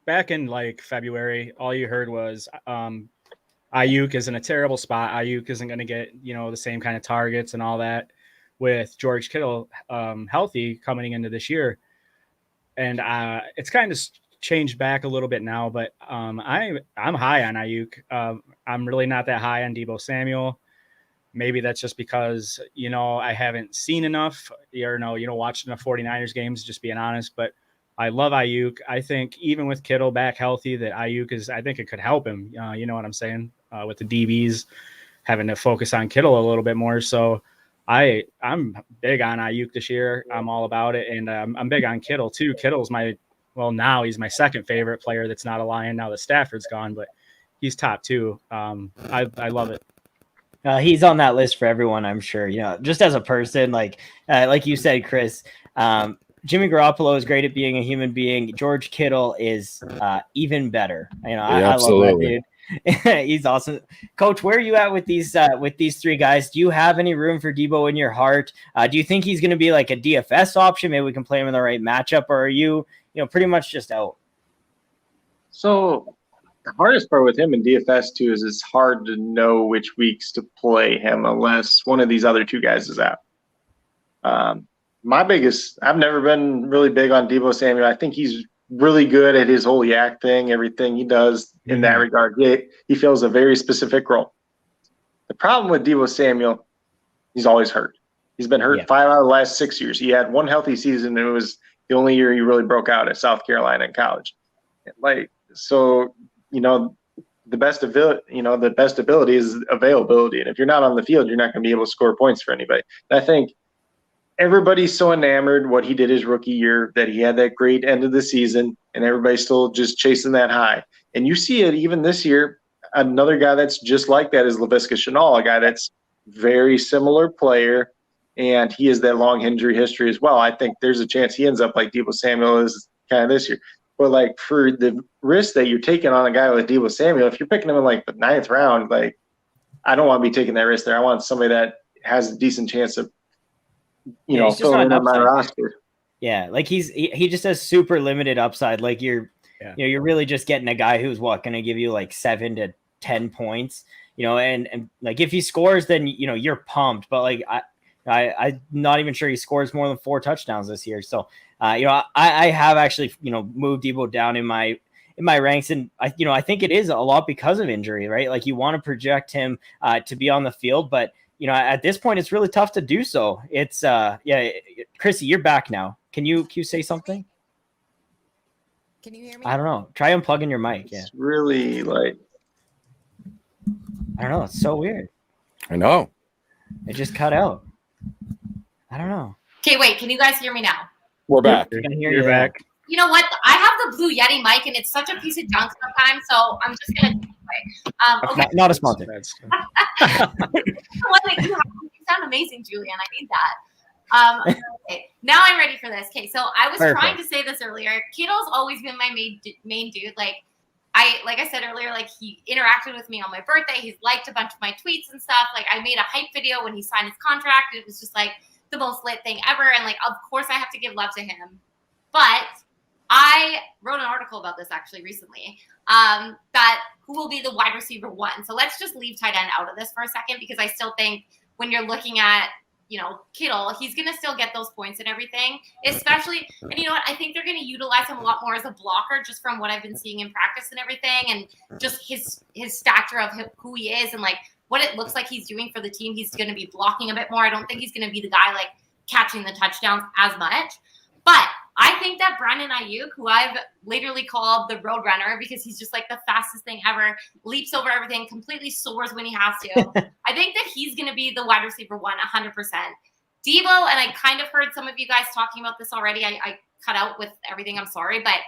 F: back in like February, all you heard was Ayuk is in a terrible spot. Ayuk isn't going to get, the same kind of targets and all that with George Kittle healthy coming into this year. And it's kind of changed back a little bit now, but I'm high on Ayuk. I'm really not that high on Deebo Samuel. Maybe that's just because, I haven't seen enough or watching the 49ers games, just being honest, but I love Ayuk. I think even with Kittle back healthy, that Ayuk I think it could help him. You know what I'm saying? With the DBs having to focus on Kittle a little bit more. So I'm big on Ayuk this year. I'm all about it. And I'm big on Kittle too. Kittle's now he's my second favorite player that's not a Lion now that Stafford's gone, but he's top two. I love it.
B: He's on that list for everyone, I'm sure. Just as a person, like you said, Chris, Jimmy Garoppolo is great at being a human being. George Kittle is even better. I love that dude. He's awesome. Coach, where are you at with these three guys? Do you have any room for Deebo in your heart? Do you think he's going to be like a DFS option? Maybe we can play him in the right matchup, or are you pretty much just out?
C: So the hardest part with him in DFS too is it's hard to know which weeks to play him unless one of these other two guys is out. I've never been really big on Deebo Samuel. I think he's really good at his whole yak thing, everything he does in that regard. He fills a very specific role. The problem with Deebo Samuel, he's always hurt. He's been hurt 5 out of the last 6 years. He had one healthy season, and it was the only year he really broke out at South Carolina in college. The best ability is availability. And if you're not on the field, you're not going to be able to score points for anybody. And I think everybody's so enamored what he did his rookie year that he had that great end of the season, and everybody's still just chasing that high. And you see it even this year. Another guy that's just like that is Laviska Shenault, a guy that's very similar player, and he has that long injury history as well. I think there's a chance he ends up like Deebo Samuel is kind of this year. But like for the risk that you're taking on a guy like Deebo Samuel, if you're picking him in like the 9th round, like I don't want to be taking that risk there. I want somebody that has a decent chance of filling in on my roster.
B: Yeah, like he just has super limited upside. Like you're really just getting a guy who's going to give you like 7 to 10 points. And like if he scores, then you're pumped. But like I'm not even sure he scores more than 4 touchdowns this year. So I have actually moved Deebo down in my ranks, and I think it is a lot because of injury, right? Like you want to project him to be on the field, but at this point, it's really tough to do so. It's Chrissy, you're back now. Can you say something?
E: Can you hear me?
B: I don't know. Try unplugging your mic.
C: It's really like,
B: I don't know. It's so weird.
D: I know.
B: It just cut out. I don't know.
E: Okay, wait. Can you guys hear me now?
D: We're back.
F: You're back.
E: You know what? I have the Blue Yeti mic, and it's such a piece of junk sometimes. So I'm just gonna. Okay.
B: Not a sponsor.
E: You sound amazing, Julien. I need that. Okay. Now I'm ready for this. Okay, so I was trying to say this earlier. Kittle's always been my main dude. Like I said earlier, like he interacted with me on my birthday. He's liked a bunch of my tweets and stuff. Like I made a hype video when he signed his contract. It was just like the most lit thing ever. And like, of course I have to give love to him. But I wrote an article about this actually recently. That who will be the wide receiver 1. So let's just leave tight end out of this for a second, because I still think when you're looking at, Kittle, he's going to still get those points and everything, especially, and you know what, I think they're going to utilize him a lot more as a blocker, just from what I've been seeing in practice and everything, and just his stature of who he is and like what it looks like he's doing for the team. He's going to be blocking a bit more. I don't think he's going to be the guy like catching the touchdowns as much, but I think that Brandon Ayuk, who I've literally called the road runner because he's just like the fastest thing ever, leaps over everything, completely soars when he has to. I think that he's going to be the wide receiver 1, 100%. Deebo, and I kind of heard some of you guys talking about this already. I cut out with everything. I'm sorry. But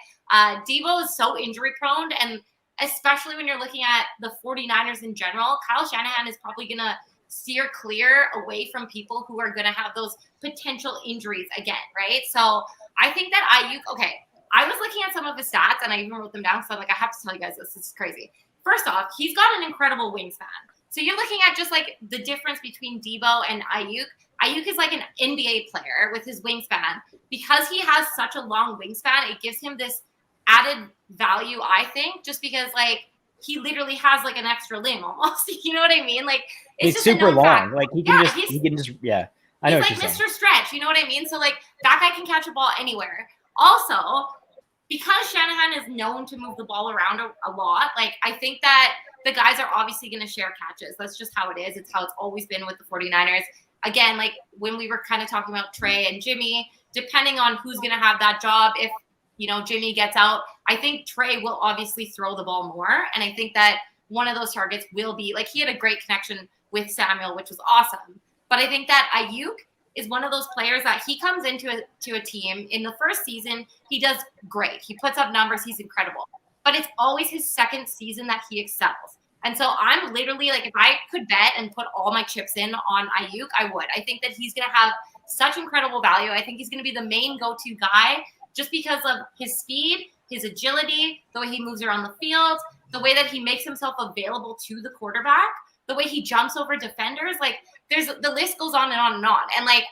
E: Deebo is so injury prone. And especially when you're looking at the 49ers in general, Kyle Shanahan is probably going to steer clear away from people who are going to have those potential injuries again, right? So I think that Ayuk, okay, I was looking at some of his stats, and I even wrote them down, so I'm like, I have to tell you guys this. This is crazy. First off, he's got an incredible wingspan. So you're looking at just like the difference between Deebo and Ayuk. Ayuk is like an NBA player with his wingspan. Because he has such a long wingspan, it gives him this added value, I think, just because like he literally has like an extra limb almost. You know what I mean? Like it's
B: He's
E: just
B: super
E: a known
B: long.
E: fact.
B: Like he can I know
E: He's
B: what
E: like
B: you're
E: Mr.
B: saying.
E: Stretch, you know what I mean? So like that guy can catch a ball anywhere. Also, because Shanahan is known to move the ball around a lot, like I think that the guys are obviously going to share catches. That's just how it is. It's how it's always been with the 49ers. Again, like when we were kind of talking about Trey and Jimmy, depending on who's going to have that job, if, you know, Jimmy gets out, I think Trey will obviously throw the ball more. And I think that one of those targets will be, like, he had a great connection with Samuel, which was awesome. But I think that Ayuk is one of those players that he comes into a team in the first season, he does great. He puts up numbers. He's incredible. But it's always his second season that he excels. And so I'm literally like, if I could bet and put all my chips in on Ayuk, I would. I think that he's going to have such incredible value. I think he's going to be the main go-to guy just because of his speed, his agility, the way he moves around the field, the way that he makes himself available to the quarterback, the way he jumps over defenders. Like, the list goes on and on and on. And like,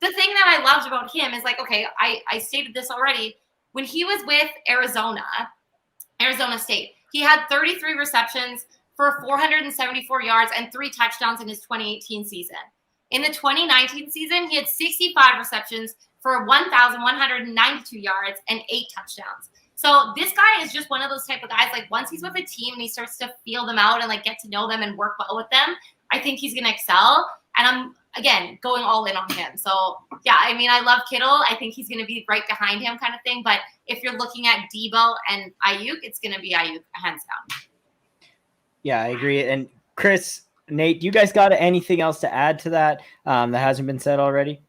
E: the thing that I loved about him is like, okay, I stated this already. When he was with Arizona State, he had 33 receptions for 474 yards and 3 touchdowns in his 2018 season. In the 2019 season, he had 65 receptions for 1,192 yards and 8 touchdowns. So this guy is just one of those type of guys, like once he's with a team and he starts to feel them out and like get to know them and work well with them, I think he's going to excel. And I'm, again, going all in on him. So, yeah, I mean, I love Kittle. I think he's going to be right behind him kind of thing. But if you're looking at Debo and Ayuk, it's going to be Ayuk, hands down.
B: Yeah, I agree. And Chris, Nate, do you guys got anything else to add to that that hasn't been said already?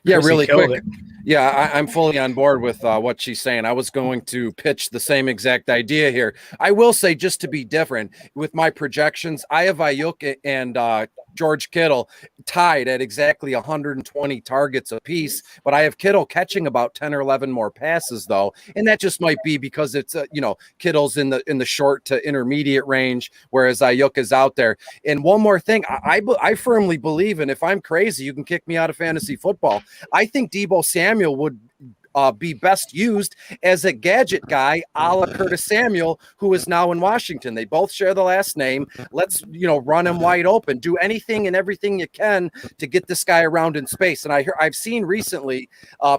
D: Yeah,
F: Chrissy
D: really
F: killed
D: quick.
F: it.
D: Yeah, I'm fully on board with what she's saying. I was going to pitch the same exact idea here. I will say, just to be different, with my projections, I have Ayuk and George Kittle tied at exactly 120 targets apiece, but I have Kittle catching about 10 or 11 more passes, though, and that just might be because it's Kittle's in the short to intermediate range, whereas Ayuk is out there. And one more thing, I firmly believe, and if I'm crazy, you can kick me out of fantasy football. I think Deebo Samuel would be best used as a gadget guy a la Curtis Samuel, who is now in Washington. They both share the last name. Let's, run him wide open. Do anything and everything you can to get this guy around in space. And I've seen recently,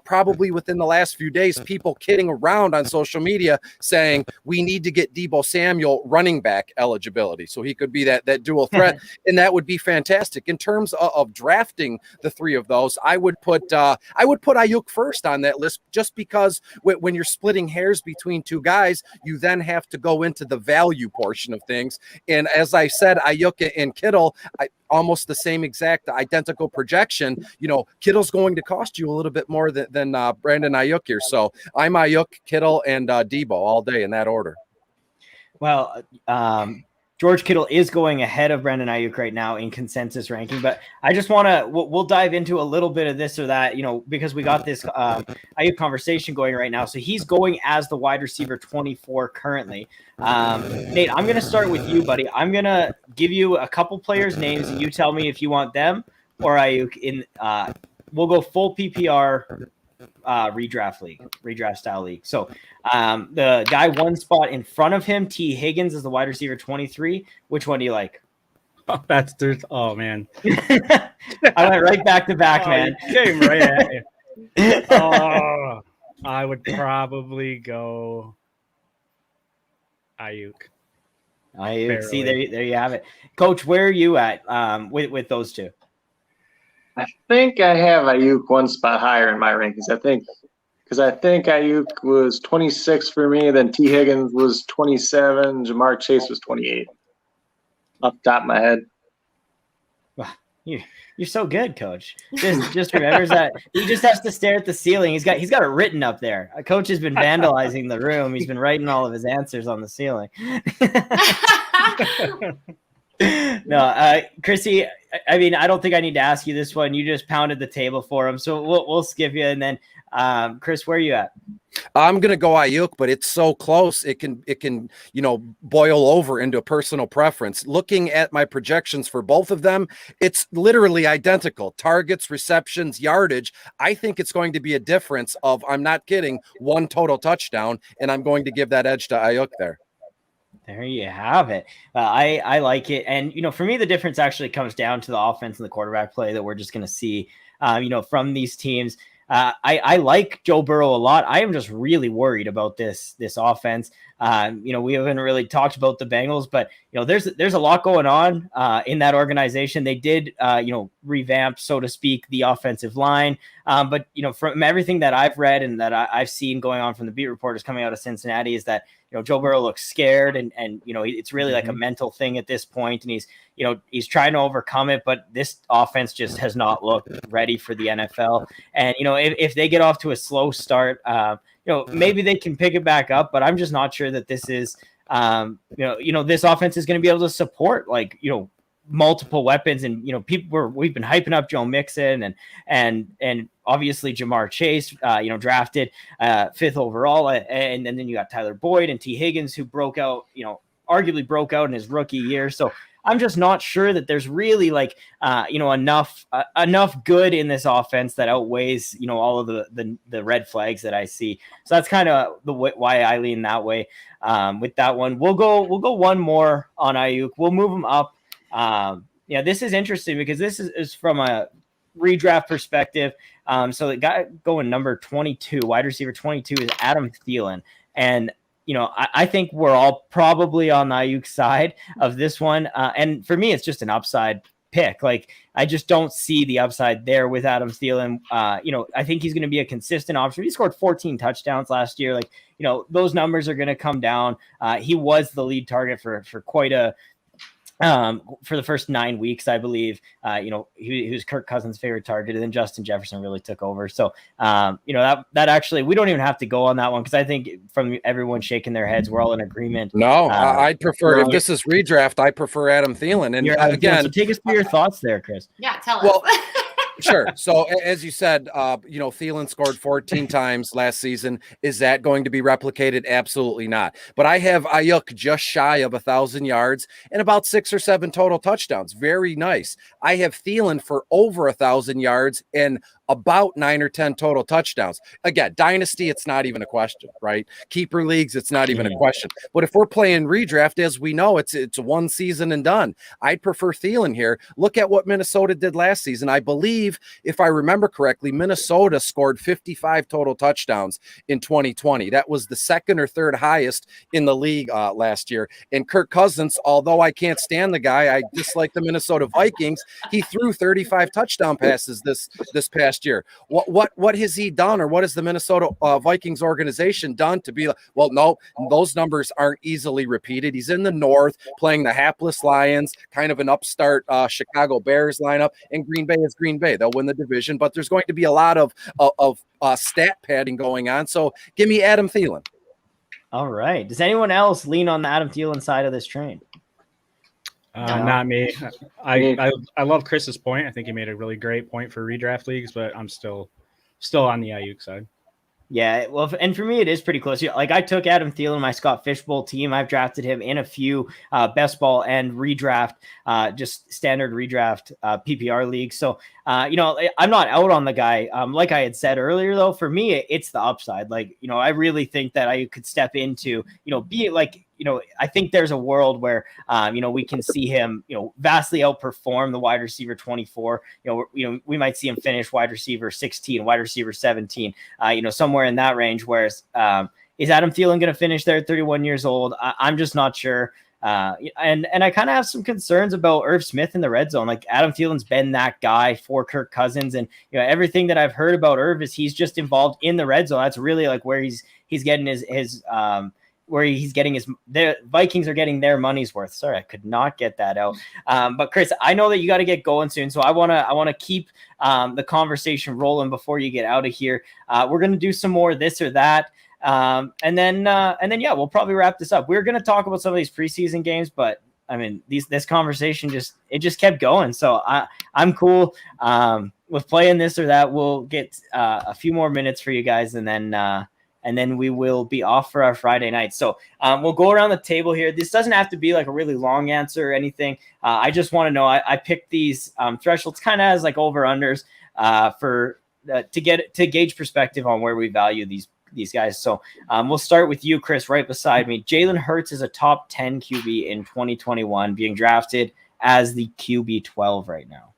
D: probably within the last few days, people kidding around on social media saying we need to get Deebo Samuel running back eligibility. So he could be that dual threat. And that would be fantastic. In terms of drafting the three of those, I would put Ayuk first on that list, just because when you're splitting hairs between two guys, you then have to go into the value portion of things. And as I said, Ayuk and Kittle, almost the same exact identical projection. Kittle's going to cost you a little bit more than Brandon Ayuk here. So I'm Ayuk, Kittle, and Deebo all day in that order.
B: Well, George Kittle is going ahead of Brandon Ayuk right now in consensus ranking, but I just want to, we'll dive into a little bit of this or that, because we got this Ayuk conversation going right now. So he's going as the wide receiver 24 currently. Nate, I'm going to start with you, buddy. I'm going to give you a couple players' names and you tell me if you want them or Ayuk we'll go full PPR redraft style league. So the guy one spot in front of him, T. Higgins, is the wide receiver 23. Which one do you like?
F: Oh man.
B: I went right back to back, man.
F: You came right at me. I would probably go Ayuk.
B: See, there you have it. Coach, where are you at with those two?
C: I think I have Ayuk one spot higher in my rankings. I think Ayuk was 26 for me, then T. Higgins was 27, Jamar Chase was 28. Off the top of my head.
B: Wow, you're so good, Coach. Just remembers that he just has to stare at the ceiling. He's got it written up there. Coach has been vandalizing the room. He's been writing all of his answers on the ceiling. No, Chrissy, I mean, I don't think I need to ask you this one. You just pounded the table for him, so we'll skip you. And then, Chris, where are you at?
D: I'm gonna go Ayuk, but it's so close. It can boil over into a personal preference. Looking at my projections for both of them, it's literally identical. Targets, receptions, yardage. I think it's going to be a difference of, I'm not kidding, 1 total touchdown, and I'm going to give that edge to Ayuk there.
B: There you have it. I like it. And, for me, the difference actually comes down to the offense and the quarterback play that we're just going to see, from these teams. I like Joe Burrow a lot. I am just really worried about this offense. We haven't really talked about the Bengals, but there's a lot going on in that organization. They did revamp, so to speak, the offensive line. But from everything that I've read and that I've seen going on from the beat reporters coming out of Cincinnati is that Joe Burrow looks scared and it's really like a mental thing at this point, and he's trying to overcome it, but this offense just has not looked ready for the NFL. And if they get off to a slow start, maybe they can pick it back up, but I'm just not sure that this is this offense is going to be able to support multiple weapons. And we've been hyping up Joe Mixon and obviously Jamar Chase, drafted 5th overall, and then you got Tyler Boyd and T. Higgins, who arguably broke out in his rookie year. So I'm just not sure that there's really enough good in this offense that outweighs all of the red flags that I see. So that's kind of why I lean that way with that one. We'll go one more on Ayuk. We'll move him up. This is interesting because this is from a redraft perspective. So the guy going number 22, wide receiver 22, is Adam Thielen. And I think we're all probably on the Ayuk side of this one. And for me, it's just an upside pick. Like, I just don't see the upside there with Adam Thielen. I think he's going to be a consistent option. He scored 14 touchdowns last year. Those numbers are going to come down. He was the lead target for quite for the first 9 weeks, I believe. He was Kirk Cousins' favorite target, and then Justin Jefferson really took over. So, that actually, we don't even have to go on that one, because I think from everyone shaking their heads, we're all in agreement.
D: No, I'd prefer, if this is redraft, I prefer Adam Thielen. And again,
B: so take us through your thoughts there, Chris.
E: Yeah, tell us.
D: Sure. So as you said, Thielen scored 14 times last season. Is that going to be replicated? Absolutely not. But I have Ayuk just shy of 1,000 yards and about 6 or 7 total touchdowns. Very nice. I have Thielen for over 1,000 yards and about 9 or 10 total touchdowns. Again, dynasty, it's not even a question, right? Keeper leagues, it's not even a question. But if we're playing redraft, as we know, it's one season and done. I'd prefer Thielen here. Look at what Minnesota did last season. I believe, if I remember correctly, Minnesota scored 55 total touchdowns in 2020. That was the 2nd or 3rd highest in the league last year. And Kirk Cousins, although I can't stand the guy, I dislike the Minnesota Vikings. He threw 35 touchdown passes this past year. What has he done, or what has the Minnesota Vikings organization done to be like, well, no, those numbers aren't easily repeated. He's in the North playing the hapless Lions, kind of an upstart Chicago Bears lineup, and Green Bay is Green Bay. They'll win the division, but there's going to be a lot of stat padding going on. So give me Adam Thielen.
B: All right. Does anyone else lean on the Adam Thielen side of this train?
F: Not me. I love Chris's point. I think he made a really great point for redraft leagues, but I'm still on the Ayuk side.
B: Yeah, well, and for me, it is pretty close. Like, I took Adam Thielen, my Scott Fishbowl team. I've drafted him in a few best ball and redraft, just standard redraft PPR leagues. So, I'm not out on the guy. Like I had said earlier, though, for me, it's the upside. Like, I really think that I could step into, be like, I think there's a world where, we can see him, vastly outperform the wide receiver 24. We might see him finish wide receiver 16, wide receiver 17, somewhere in that range. Whereas, is Adam Thielen going to finish there at 31 years old? I'm just not sure. And I kind of have some concerns about Irv Smith in the red zone. Like, Adam Thielen's been that guy for Kirk Cousins, and everything that I've heard about Irv is he's just involved in the red zone. That's really like where he's getting his the Vikings are getting their money's worth. Sorry, I could not get that out. But Chris, I know that you got to get going soon, so I want to keep the conversation rolling before you get out of here. We're going to do some more this or that. And then we'll probably wrap this up. We're going to talk about some of these preseason games, but I mean, this conversation just kept going. So I'm cool with playing this or that. We'll get a few more minutes for you guys, and then and then we will be off for our Friday night. So we'll go around the table here. This doesn't have to be like a really long answer or anything. I just want to know, I picked these thresholds kind of as like over-unders to gauge perspective on where we value these guys. So we'll start with you, Chris, right beside me. Jalen Hurts is a top 10 QB in 2021, being drafted as the QB 12 right now.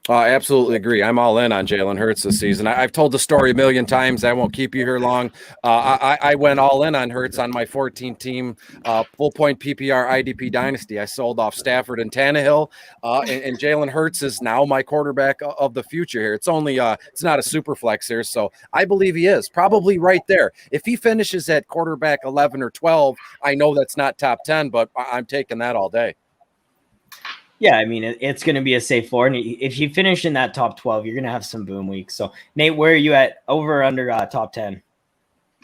D: I absolutely agree. I'm all in on Jalen Hurts this season. I've told the story a million times. I won't keep you here long. I went all in on Hurts on my 14-team full point PPR IDP dynasty. I sold off Stafford and Tannehill, and Jalen Hurts is now my quarterback of the future here. It's only it's not a super flex here, so I believe he is probably right there. If he finishes at quarterback 11 or 12, I know that's not top 10, but I'm taking that all day.
B: Yeah, I mean, it's going to be a safe floor. And if you finish in that top 12, you're going to have some boom weeks. So, Nate, where are you at over or under top 10?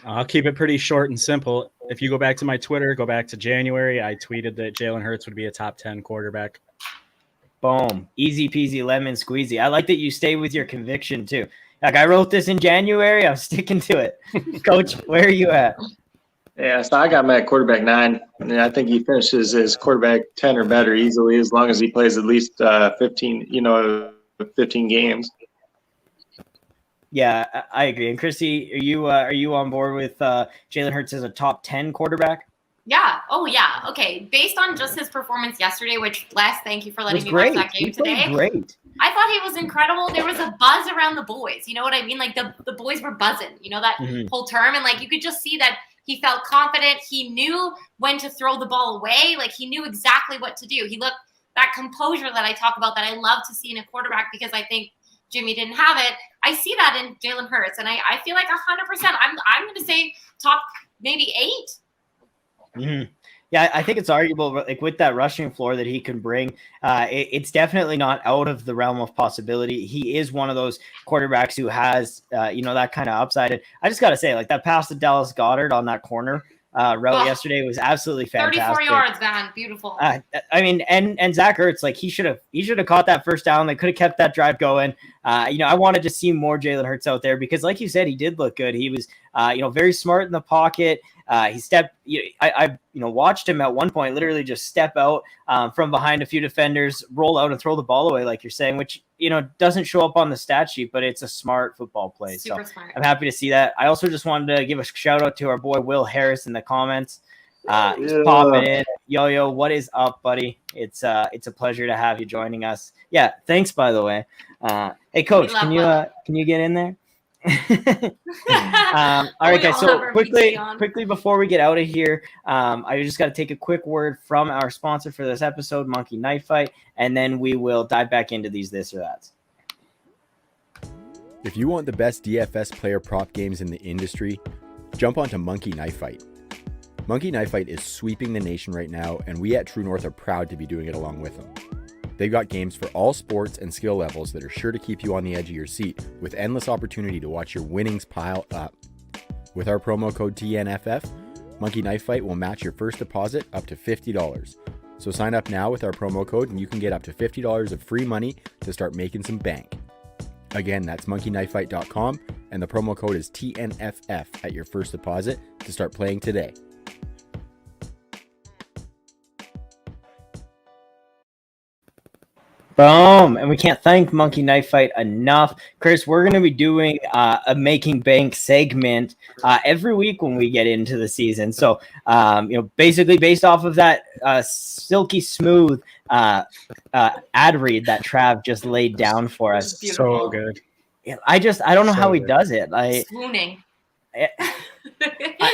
F: I'll keep it pretty short and simple. If you go back to my Twitter, go back to January, I tweeted that Jalen Hurts would be a top 10 quarterback.
B: Boom. Easy peasy, lemon squeezy. I like that you stay with your conviction, too. Like, I wrote this in January. I'm sticking to it. Coach, where are you at?
C: Yeah, so I got him at quarterback 9, and I think he finishes as quarterback 10 or better easily as long as he plays at least 15 games.
B: Yeah, I agree. And Chrissy, are you on board with Jalen Hurts as a top 10 quarterback?
E: Yeah. Oh, yeah. Okay. Based on just his performance yesterday, which Les, thank you for letting me watch that game today.
B: Great.
E: I thought he was incredible. There was a buzz around the boys. You know what I mean? Like the boys were buzzing, that whole term. And like, you could just see that he felt confident. He knew when to throw the ball away. Like he knew exactly what to do. He looked that composure that I talk about that I love to see in a quarterback because I think Jimmy didn't have it. I see that in Jalen Hurts. And I feel like 100%. I'm going to say top maybe 8.
B: Mm-hmm. Yeah, I think it's arguable, like with that rushing floor that he can bring. It's definitely not out of the realm of possibility. He is one of those quarterbacks who has, that kind of upside. And I just got to say, like that pass to Dallas Goedert on that corner route yesterday was absolutely fantastic.
E: 34 yards, man, beautiful.
B: I mean, and Zach Ertz, like he should have caught that first down. They could have kept that drive going. I wanted to see more Jalen Hurts out there because, like you said, he did look good. He was, very smart in the pocket. He stepped. I watched him at one point literally just step out from behind a few defenders, roll out and throw the ball away, like you're saying, which doesn't show up on the stat sheet, but it's a smart football play.
E: Super smart.
B: I'm happy to see that. I also just wanted to give a shout out to our boy Will Harris in the comments. He's popping in. Yo, what is up, buddy? It's a pleasure to have you joining us. Yeah, thanks by the way. Hey, Coach, can you get in there? All right, guys. So quickly before we get out of here, I just got to take a quick word from our sponsor for this episode, Monkey Knife Fight, and then we will dive back into these this or that.
G: If you want the best DFS player prop games in the industry, jump onto Monkey Knife Fight. Monkey Knife Fight is sweeping the nation right now, and we at True North are proud to be doing it along with them. They've got games for all sports and skill levels that are sure to keep you on the edge of your seat with endless opportunity to watch your winnings pile up. With our promo code TNFF, Monkey Knife Fight will match your first deposit up to $50. So sign up now with our promo code and you can get up to $50 of free money to start making some bank. Again, that's monkeyknifefight.com and the promo code is TNFF at your first deposit to start playing today.
B: Boom. And we can't thank Monkey Knife Fight enough. Chris, we're going to be doing a Making Bank segment every week when we get into the season. So, basically based off of that silky smooth ad read that Trav just laid down for us.
F: So good.
B: I don't know how he does it.
E: Swooning.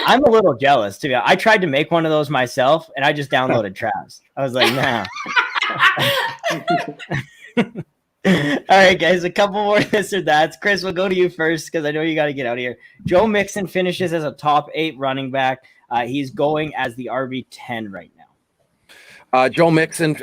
B: I'm a little jealous too. I tried to make one of those myself and I just downloaded Trav's. I was like, nah. All right, guys, a couple more this or that's. Chris, we'll go to you first because I know you got to get out of here. Joe Mixon finishes as a top 8 running back. He's going as the RB10 right now.
D: Joe Mixon,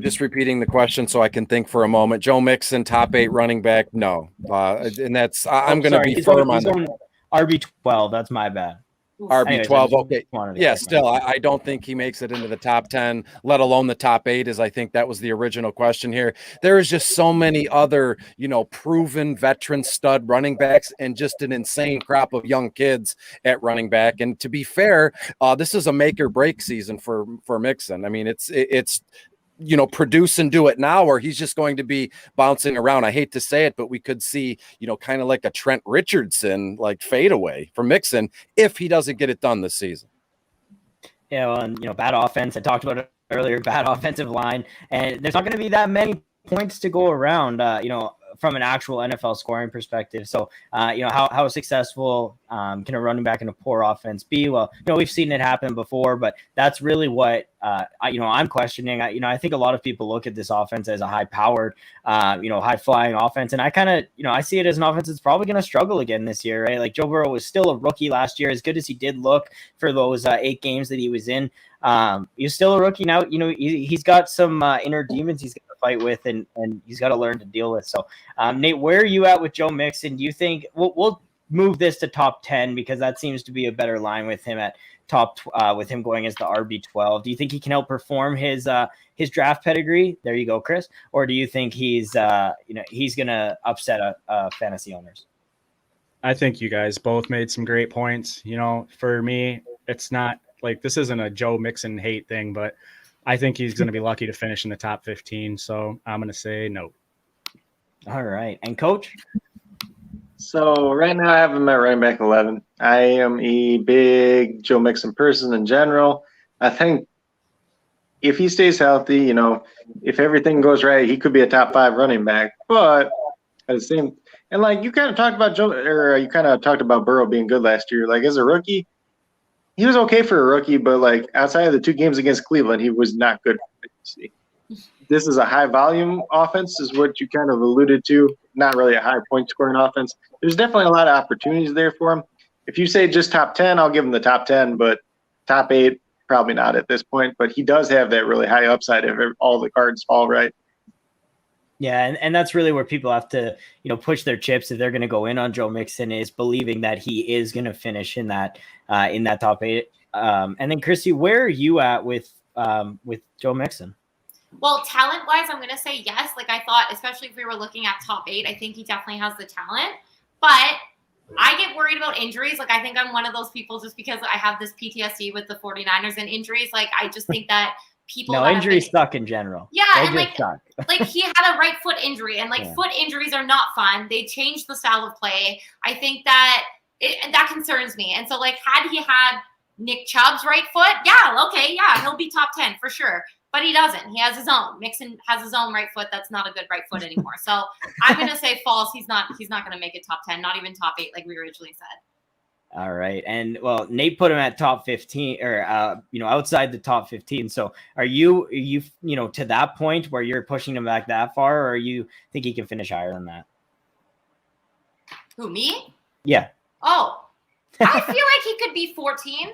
D: just repeating the question so I can think for a moment. Joe Mixon, top 8 running back? No. And that's I'm going to be firm on that.
B: RB12. That's my bad.
D: RB12. Okay.
B: wanted to
D: Yeah,
B: get
D: still, I don't think he makes it into the top 10, let alone the top 8, as I think that was the original question here. There is just so many other, proven veteran stud running backs and just an insane crop of young kids at running back. And to be fair, this is a make or break season for Mixon. I mean, it's produce and do it now, or he's just going to be bouncing around. I hate to say it, but we could see, kind of like a Trent Richardson, like fade away from Mixon if he doesn't get it done this season.
B: Yeah, well, and, bad offense. I talked about it earlier, bad offensive line, and there's not going to be that many points to go around, from an actual NFL scoring perspective. So, how successful can a running back in a poor offense be? Well, we've seen it happen before, but that's really what, I'm questioning. I think a lot of people look at this offense as a high-powered, high-flying offense. And I kind of, I see it as an offense that's probably going to struggle again this year, right? Like Joe Burrow was still a rookie last year, as good as he did look for those 8 games that he was in. He's still a rookie now. He's got some inner demons he's got to fight with, and he's got to learn to deal with. So, Nate, where are you at with Joe Mixon? Do you think we'll move this to top 10 because that seems to be a better line with him at top with him going as the RB12? Do you think he can outperform his draft pedigree? There you go, Chris. Or do you think he's gonna upset fantasy owners?
F: I think you guys both made some great points. For me, it's not like this isn't a Joe Mixon hate thing, but I think he's going to be lucky to finish in the top 15. So I'm going to say no.
B: All right. And Coach?
C: So right now I have him at running back 11. I am a big Joe Mixon person in general. I think if he stays healthy, if everything goes right, he could be a top 5 running back. But at the same, and like you kind of talked about you kind of talked about Burrow being good last year. Like as a rookie, he was okay for a rookie, but like outside of the 2 games against Cleveland, he was not good. This is a high volume offense, is what you kind of alluded to. Not really a high point scoring offense. There's definitely a lot of opportunities there for him. If you say just top 10, I'll give him the top 10, but top 8, probably not at this point. But he does have that really high upside if all the cards fall right.
B: Yeah, and that's really where people have to, push their chips if they're going to go in on Joe Mixon, is believing that he is going to finish in that top 8. And then Christy, where are you at with Joe Mixon?
E: Well, talent-wise, I'm going to say yes. Like I thought, especially if we were looking at top 8, I think he definitely has the talent. But I get worried about injuries. Like I think I'm one of those people just because I have this PTSD with the 49ers and injuries. Like I just think that people.
B: No, injuries suck in general.
E: Yeah,
B: they
E: and like he had a right foot injury, and foot injuries are not fun. They changed the style of play. I think that that concerns me. And so like had he had Nick Chubb's right foot, he'll be top 10 for sure. But he doesn't. He has his own. Mixon has his own right foot. That's not a good right foot anymore. So I'm going to say false. He's not going to make it top 10, not even top 8 like we originally said.
B: All right. And well, Nate put him at top 15 or, outside the top 15. So are you to that point where you're pushing him back that far, or you think he can finish higher than that?
E: Who, me?
B: Yeah.
E: Oh, I feel like he could be 14.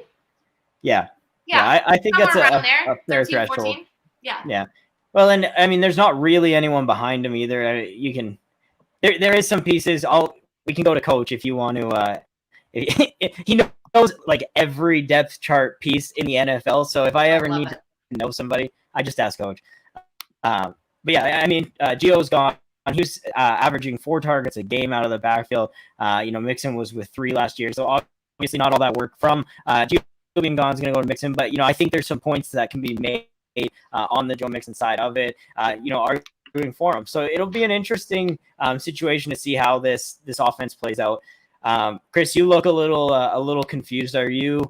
B: Yeah. Yeah, I think that's a fair
E: 13,
B: threshold.
E: 14. Yeah.
B: Yeah. Well, and I mean, there's not really anyone behind him either. There is some pieces. We can go to Coach if you want to. He knows like every depth chart piece in the NFL. So if I ever need to know somebody, I just ask Coach. But yeah, I mean, Gio's gone. He was averaging 4 targets a game out of the backfield. Mixon was with 3 last year. So obviously not all that work from Gio. Being gone is going to go to Mixon, but I think there's some points that can be made on the Joe Mixon side of it. Arguing for him, so it'll be an interesting situation to see how this offense plays out. Chris, you look a little confused. Are you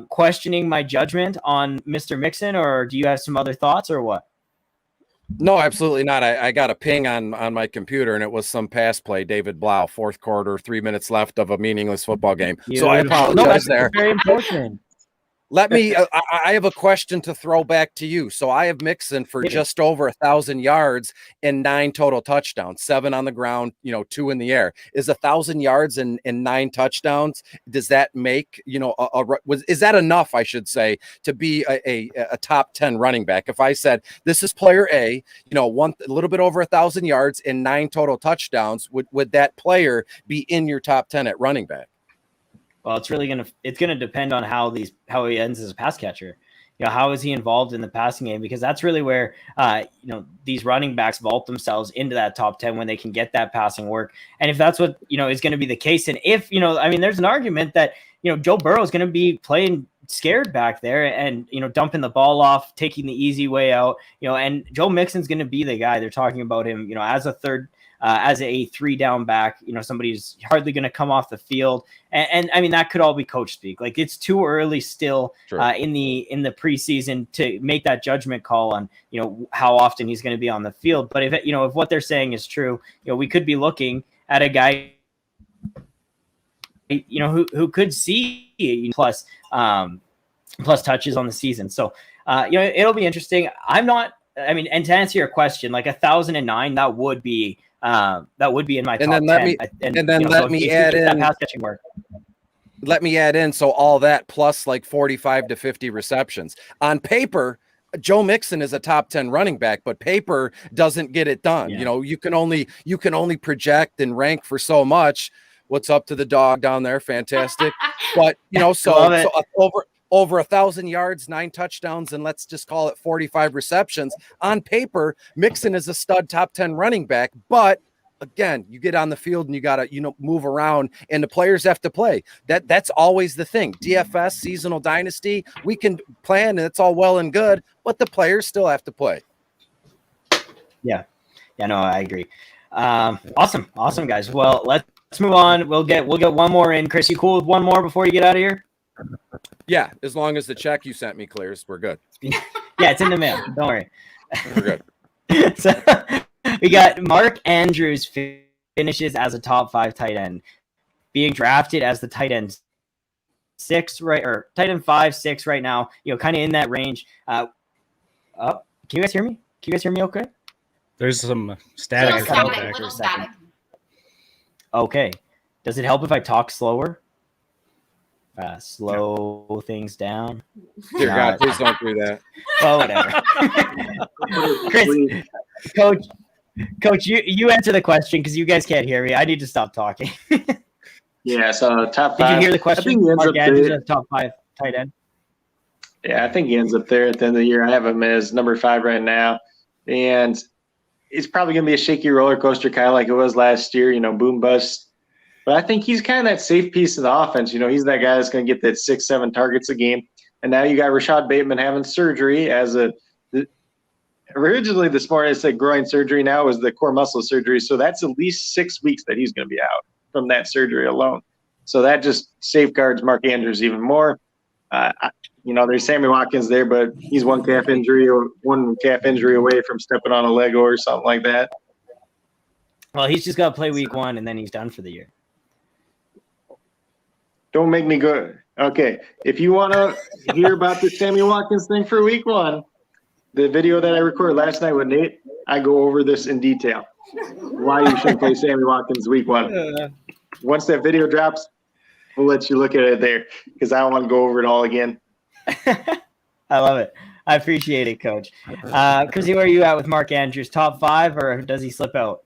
B: questioning my judgment on Mr. Mixon, or do you have some other thoughts, or what?
D: No, absolutely not. I got a ping on my computer, and it was some pass play, David Blau, 4th quarter, 3 minutes left of a meaningless football game. So I apologize there.
B: Very important.
D: Let me, I have a question to throw back to you. So I have Mixon for just over 1,000 yards and 9 total touchdowns, 7 on the ground, 2 in the air. Is 1,000 yards and 9 touchdowns? Does that make, is that enough, I should say, to be a top 10 running back? If I said, this is player A, a little bit over 1,000 yards and 9 total touchdowns, would that player be in your top 10 at running back?
B: Well, it's gonna depend on how he ends as a pass catcher. How is he involved in the passing game? Because that's really where these running backs vault themselves into that top 10 when they can get that passing work. And if that's what is going to be the case, and if there's an argument that Joe Burrow is going to be playing scared back there and dumping the ball off, taking the easy way out, and Joe Mixon's going to be the guy. They're talking about him as a third. As a 3-down back, somebody who's hardly going to come off the field. And I mean, that could all be coach speak. Like, it's too early still in the preseason to make that judgment call on, how often he's going to be on the field. But if what they're saying is true, we could be looking at a guy, who could see plus touches on the season. So, it'll be interesting. And to answer your question, like 1,009, that would be in my top 10.
D: Let me add in
B: pass catching work.
D: Let me add in. So all that plus like 45 to 50 receptions on paper, Joe Mixon is a top 10 running back, but paper doesn't get it done.
B: Yeah.
D: You can only project and rank for so much. What's up to the dog down there? Fantastic. But over 1,000 yards, 9 touchdowns, and let's just call it 45 receptions. On paper, Mixon is a stud top 10 running back, but again, you get on the field and you got to, move around, and the players have to play. That's always the thing. DFS, seasonal dynasty, we can plan, and it's all well and good, but the players still have to play.
B: Yeah, no, I agree. Awesome, guys. Well, let's move on. We'll get one more in. Chris, you cool with one more before you get out of here?
D: Yeah, as long as the check you sent me clears, we're good.
B: Yeah, it's in the mail. Don't worry.
D: We're good.
B: So we got Mark Andrews finishes as a top 5 tight end, being drafted as the tight end 6, right, or tight end 5, 6 right now. Kind of in that range. Can you guys hear me? Can you guys hear me? Okay.
F: There's some static.
E: Little static.
B: Okay. Does it help if I talk slower? Slow things down.
D: Dear God, please don't do that.
B: Oh, whatever. Chris, Coach, you answer the question because you guys can't hear me. I need to stop talking.
C: Yeah, so top 5.
B: Did you hear the question? Mark Andrews, top 5 tight end.
C: Yeah, I think he ends up there at the end of the year. I have him as number 5 right now. And it's probably going to be a shaky roller coaster, kind of like it was last year, boom bust. But I think he's kind of that safe piece of the offense. He's that guy that's going to get that 6-7 targets a game. And now you got Rashad Bateman having surgery originally this morning it said groin surgery. Now it was the core muscle surgery. So that's at least 6 weeks that he's going to be out from that surgery alone. So that just safeguards Mark Andrews even more. There's Sammy Watkins there, but he's one calf injury away from stepping on a Lego or something like that.
B: Well, he's just got to play week 1 and then he's done for the year.
C: Don't make me go. Okay, if you want to hear about the Sammy Watkins thing for week 1, the video that I recorded last night with Nate, I go over this in detail. Why you shouldn't play Sammy Watkins week 1. Once that video drops, we'll let you look at it there because I don't want to go over it all again.
B: I love it. I appreciate it, Coach. Chrissy, where are you at with Mark Andrews? Top 5, or does he slip out?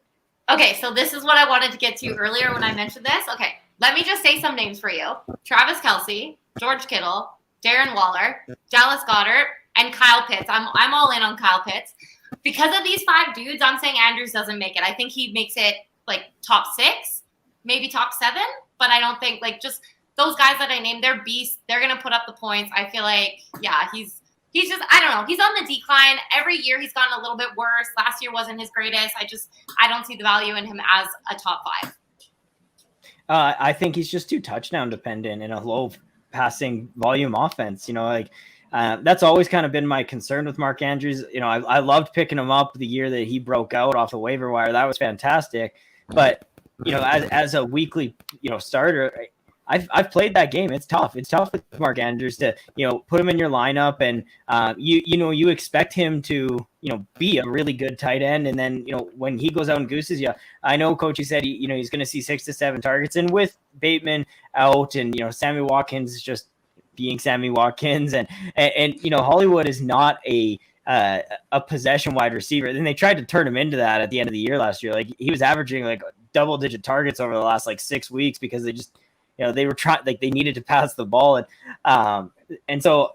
E: Okay, so this is what I wanted to get to earlier when I mentioned this. Okay, let me just say some names for you. Travis Kelce, George Kittle, Darren Waller, Dallas Goedert, and Kyle Pitts. I'm all in on Kyle Pitts. Because of these 5 dudes, I'm saying Andrews doesn't make it. I think he makes it like top 6, maybe top 7, but I don't think just those guys that I named, they're beasts. They're going to put up the points. I feel like, yeah, he's just, I don't know. He's on the decline. Every year he's gotten a little bit worse. Last year wasn't his greatest. I don't see the value in him as a top 5.
B: I think he's just too touchdown dependent in a low passing volume offense. That's always kind of been my concern with Mark Andrews. I loved picking him up the year that he broke out off the waiver wire. That was fantastic. But, as a weekly, starter, I've played that game. It's tough. It's tough with Mark Andrews to, put him in your lineup and, you expect him to, be a really good tight end. And then, when he goes out and gooses you, I know Coach, he said, he's going to see 6 to 7 targets. And with Bateman out and, Sammy Watkins just being Sammy Watkins and Hollywood is not a possession wide receiver. Then they tried to turn him into that at the end of the year last year. Like he was averaging like double-digit targets over the last 6 weeks because they just they were trying, like they needed to pass the ball. And so,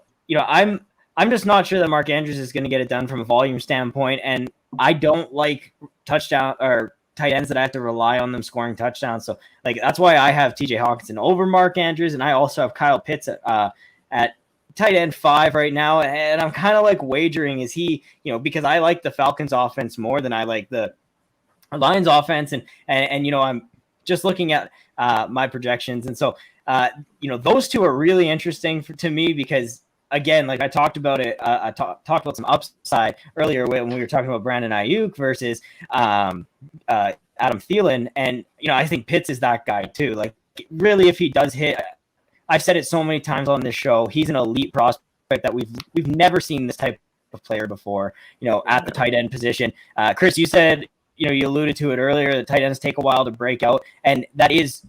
B: I'm just not sure that Mark Andrews is going to get it done from a volume standpoint. And I don't like touchdown or tight ends that I have to rely on them scoring touchdowns. So like, that's why I have TJ Hawkinson over Mark Andrews. And I also have Kyle Pitts at tight end 5 right now. And I'm kind of like wagering, is he, because I like the Falcons offense more than I like the Lions offense. And I'm just looking at my projections. And so, those two are really interesting to me because, again, like I talked about it, I talked about some upside earlier when we were talking about Brandon Ayuk versus Adam Thielen. And, I think Pitts is that guy too. Like really, if he does hit, I've said it so many times on this show, he's an elite prospect that we've never seen this type of player before, at the tight end position. Chris, you said, you alluded to it earlier, the tight ends take a while to break out. And that is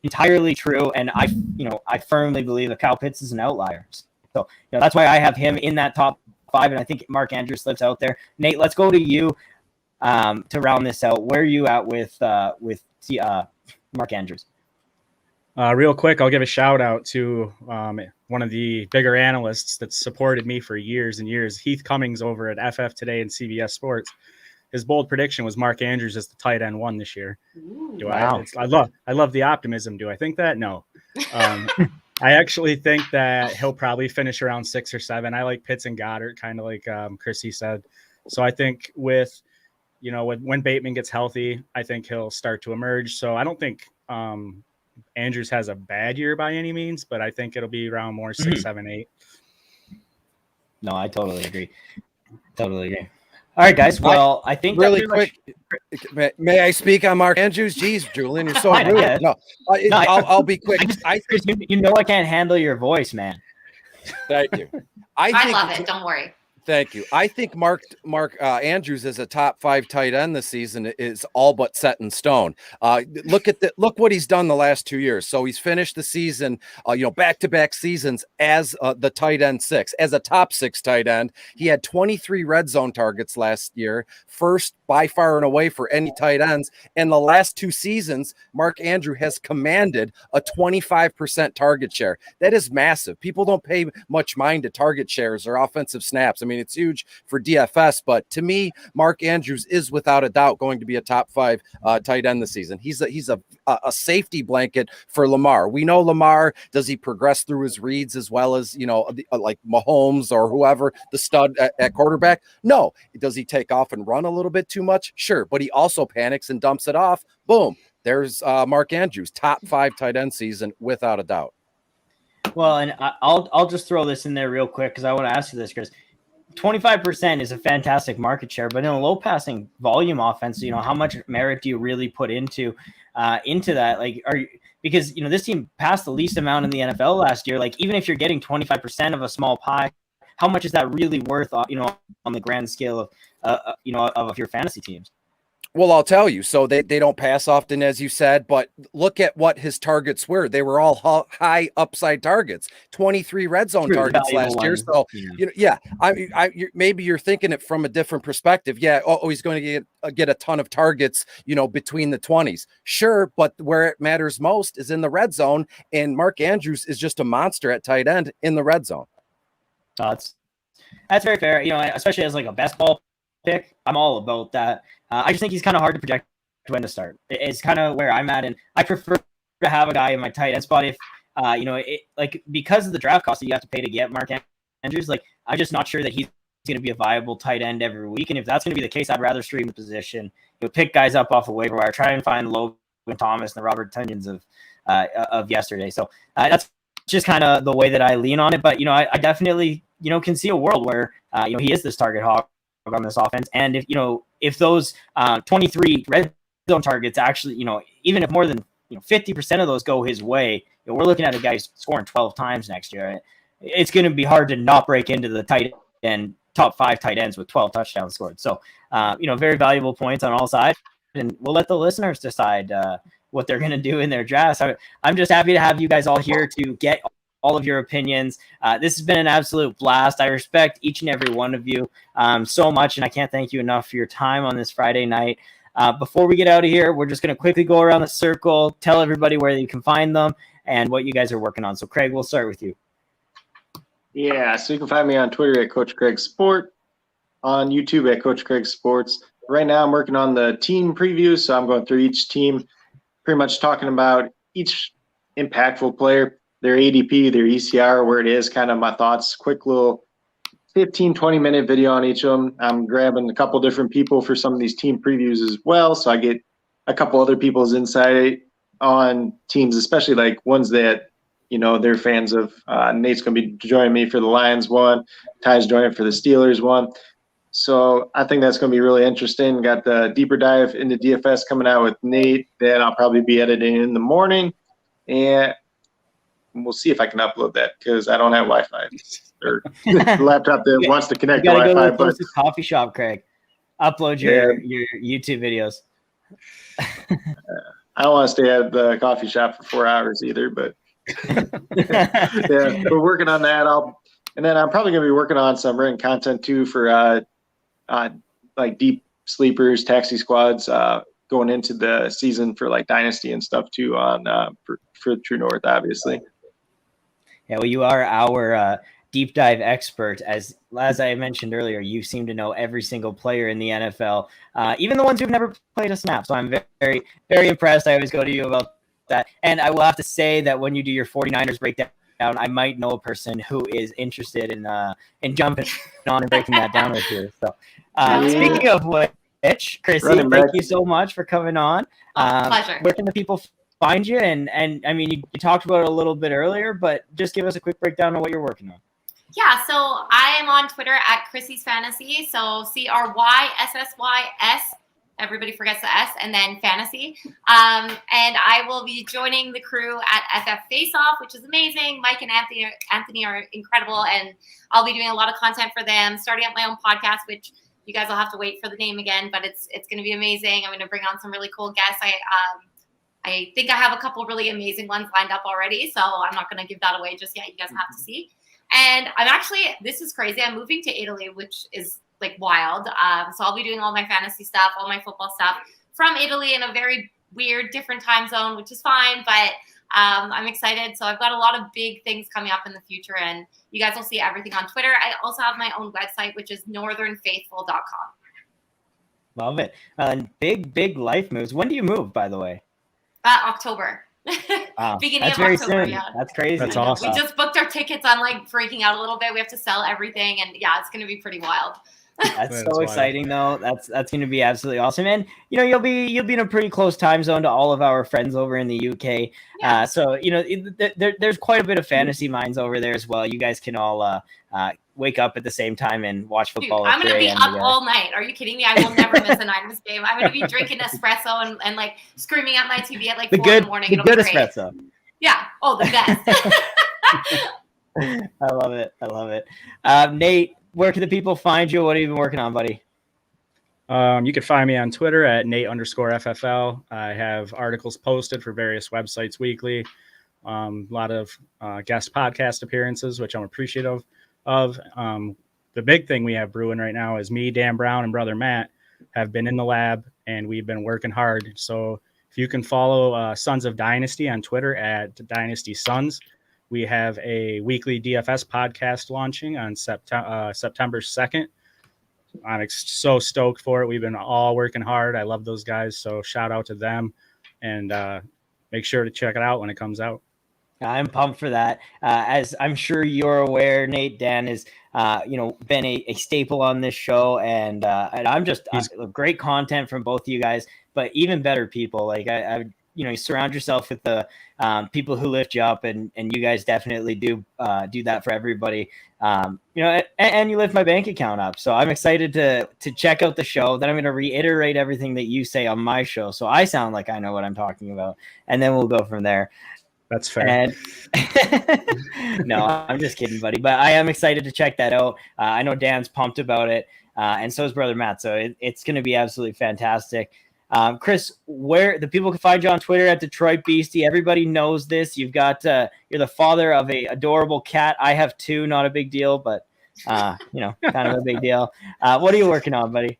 B: entirely true. And I firmly believe that Kyle Pitts is an outlier. So, that's why I have him in that top 5, and I think Mark Andrews slips out there. Nate, let's go to you to round this out. Where are you at with Mark Andrews?
F: Real quick, I'll give a shout out to one of the bigger analysts that's supported me for years and years, Heath Cummings over at FF Today and CBS Sports. His bold prediction was Mark Andrews as the tight end 1 this year.
B: Wow.
F: I love the optimism. Do I think that? No. I actually think that he'll probably finish around 6 or 7. I like Pitts and Goddard, kind of like Chrissy said. So I think with, when Bateman gets healthy, I think he'll start to emerge. So I don't think Andrews has a bad year by any means, but I think it'll be around more 6, 7, 8.
B: No, I totally agree. All right, guys. Well, I think
D: really quick. May I speak on Mark Andrews? Jeez, Julien, you're so rude.
B: Yeah.
D: No, I'll be quick.
B: I can't handle your voice, man.
D: Thank you.
E: I love it. Don't worry.
D: Thank you. I think Mark Andrews as a top 5 tight end this season is all but set in stone. Look what he's done the last 2 years. So he's finished the season, back-to-back seasons as the tight end 6, as a top 6 tight end. He had 23 red zone targets last year, first by far and away for any tight ends. In the last 2 seasons, Mark Andrews has commanded a 25% target share. That is massive. People don't pay much mind to target shares or offensive snaps. I mean, it's huge for DFS, but to me, Mark Andrews is without a doubt going to be a top 5 tight end this season. He's a safety blanket for Lamar. We know Lamar, does he progress through his reads as well as, like Mahomes or whoever, the stud at quarterback? No. Does he take off and run a little bit too much? Sure. But he also panics and dumps it off. Boom. There's Mark Andrews, top 5 tight end season without a doubt.
B: Well, and I'll just throw this in there real quick because I want to ask you this, Chris. 25% is a fantastic market share, but in a low passing volume offense, how much merit do you really put into that? Like, because this team passed the least amount in the NFL last year. Like, even if you're getting 25% of a small pie, how much is that really worth, on the grand scale of your fantasy teams?
D: Well, I'll tell you. So they don't pass often, as you said, but look at what his targets were. They were all high upside targets, 23 red zone targets last year. So, maybe you're thinking it from a different perspective. Yeah. Oh, he's going to get a ton of targets, between the 20s. Sure. But where it matters most is in the red zone. And Mark Andrews is just a monster at tight end in the red zone.
B: That's very fair. Especially as like a best ball pick, I'm all about that. I just think he's kind of hard to project when to start. It's kind of where I'm at, and I prefer to have a guy in my tight end spot if because of the draft cost that you have to pay to get Mark Andrews. Like, I'm just not sure that he's going to be a viable tight end every week, and if that's going to be the case, I'd rather stream the position. Pick guys up off the waiver wire, try and find Logan Thomas and the Robert Tunjons of yesterday. So that's just kind of the way that I lean on it. But I definitely can see a world where he is this target hog on this offense, and if those 23 red zone targets actually, even if more than 50% of those go his way, we're looking at a guy scoring 12 times next year. It's going to be hard to not break into the tight end top 5 tight ends with 12 touchdowns scored. So, very valuable points on all sides, and we'll let the listeners decide what they're going to do in their drafts. I'm just happy to have you guys all here to get all of your opinions. This has been an absolute blast. I respect each and every one of you so much, and I can't thank you enough for your time on this Friday night. Before we get out of here, we're just going to quickly go around the circle, tell everybody where you can find them, and what you guys are working on. So Craig, we'll start with you.
C: Yeah, so you can find me on Twitter at Coach Craig Sport, on YouTube at Coach Craig Sports. Right now I'm working on the team previews, so I'm going through each team, pretty much talking about each impactful player, their ADP, their ECR, where it is, kind of my thoughts, quick little 15, 20-minute video on each of them. I'm grabbing a couple different people for some of these team previews as well, so I get a couple other people's insight on teams, especially like ones that, you know, they're fans of. Nate's going to be joining me for the Lions one. Ty's joining for the Steelers one. So I think that's going to be really interesting. Got the deeper dive into DFS coming out with Nate that I'll probably be editing in the morning. And we'll see if I can upload that because I don't have Wi-Fi or laptop that wants to connect to
B: Wi-Fi.
C: Wi-Fi.
B: Go to the closest coffee shop, Craig. Upload your YouTube videos.
C: I don't want to stay at the coffee shop for 4 hours either, but yeah, we're working on that. And then I'm probably going to be working on some written content too for like deep sleepers, taxi squads, going into the season for like Dynasty and stuff too on for True North, obviously.
B: Yeah, well, you are our deep dive expert. As I mentioned earlier, you seem to know every single player in the NFL, even the ones who've never played a snap. So I'm very, very impressed. I always go to you about that. And I will have to say that when you do your 49ers breakdown, I might know a person who is interested in jumping on and breaking that down with you. So speaking of which, Chrissy, thank you so much for coming on.
E: Pleasure.
B: Where can the people find you? And I mean, you talked about it a little bit earlier, but just give us a quick breakdown of what you're working on.
E: Yeah, so I am on Twitter at Chrissy's Fantasy. So CRYSSYS. Everybody forgets the S, and then Fantasy. And I will be joining the crew at FF Face Off, which is amazing. Mike and Anthony are incredible, and I'll be doing a lot of content for them, starting up my own podcast, which you guys will have to wait for the name again, but it's going to be amazing. I'm going to bring on some really cool guests. I think I have a couple really amazing ones lined up already, so I'm not going to give that away just yet. You guys have to see. And this is crazy. I'm moving to Italy, which is like wild. So I'll be doing all my fantasy stuff, all my football stuff from Italy in a very weird, different time zone, which is fine. But I'm excited. So I've got a lot of big things coming up in the future, and you guys will see everything on Twitter. I also have my own website, which is northernfaithful.com.
B: Love it. Big life moves. When do you move, by the way?
E: October.
B: Wow.
E: Beginning
B: That's
E: of
B: very
E: October.
B: soon.
E: Yeah.
B: That's crazy.
F: That's awesome.
E: We just booked our tickets. I'm like freaking out a little bit. We have to sell everything, and yeah, it's going to be pretty wild.
B: That's so exciting, though. That's going to be absolutely awesome. And you know, you'll be in a pretty close time zone to all of our friends over in the UK.
E: Yeah.
B: So you know, there's quite a bit of fantasy minds over there as well. You guys can all wake up at the same time and watch football.
E: Dude, I'm going to be up all night. Are you kidding me? I will never miss a Niners game. I'm going to be drinking espresso and like screaming at my TV at like 4 in the morning.
B: The good espresso.
E: Yeah. Oh, the best.
B: I love it. Nate, where can the people find you? What have you been working on, buddy?
F: You can find me on Twitter at Nate_FFL. I have articles posted for various websites weekly. A lot of guest podcast appearances, which I'm appreciative of. The big thing we have brewing right now is me, Dan Brown, and brother Matt have been in the lab, and we've been working hard. So if you can follow Sons of Dynasty on Twitter at Dynasty Sons, we have a weekly DFS podcast launching on September 2nd. I'm so stoked for it. We've been all working hard. I love those guys. So shout out to them, and make sure to check it out when it comes out.
B: I'm pumped for that. As I'm sure you're aware, Nate, Dan is, been a staple on this show, and I'm just great content from both of you guys, but even better people. Like you surround yourself with the people who lift you up, and you guys definitely do that for everybody. And you lift my bank account up. So I'm excited to check out the show. Then I'm going to reiterate everything that you say on my show, so I sound like I know what I'm talking about, and then we'll go from there.
F: That's fair.
B: And no, I'm just kidding, buddy. But I am excited to check that out. I know Dan's pumped about it, and so is brother Matt. So it's going to be absolutely fantastic. Chris, where the people can find you on Twitter at Detroit Beastie. Everybody knows this. You've got you're the father of a adorable cat. I have 2, not a big deal, but kind of a big deal. What are you working on, buddy?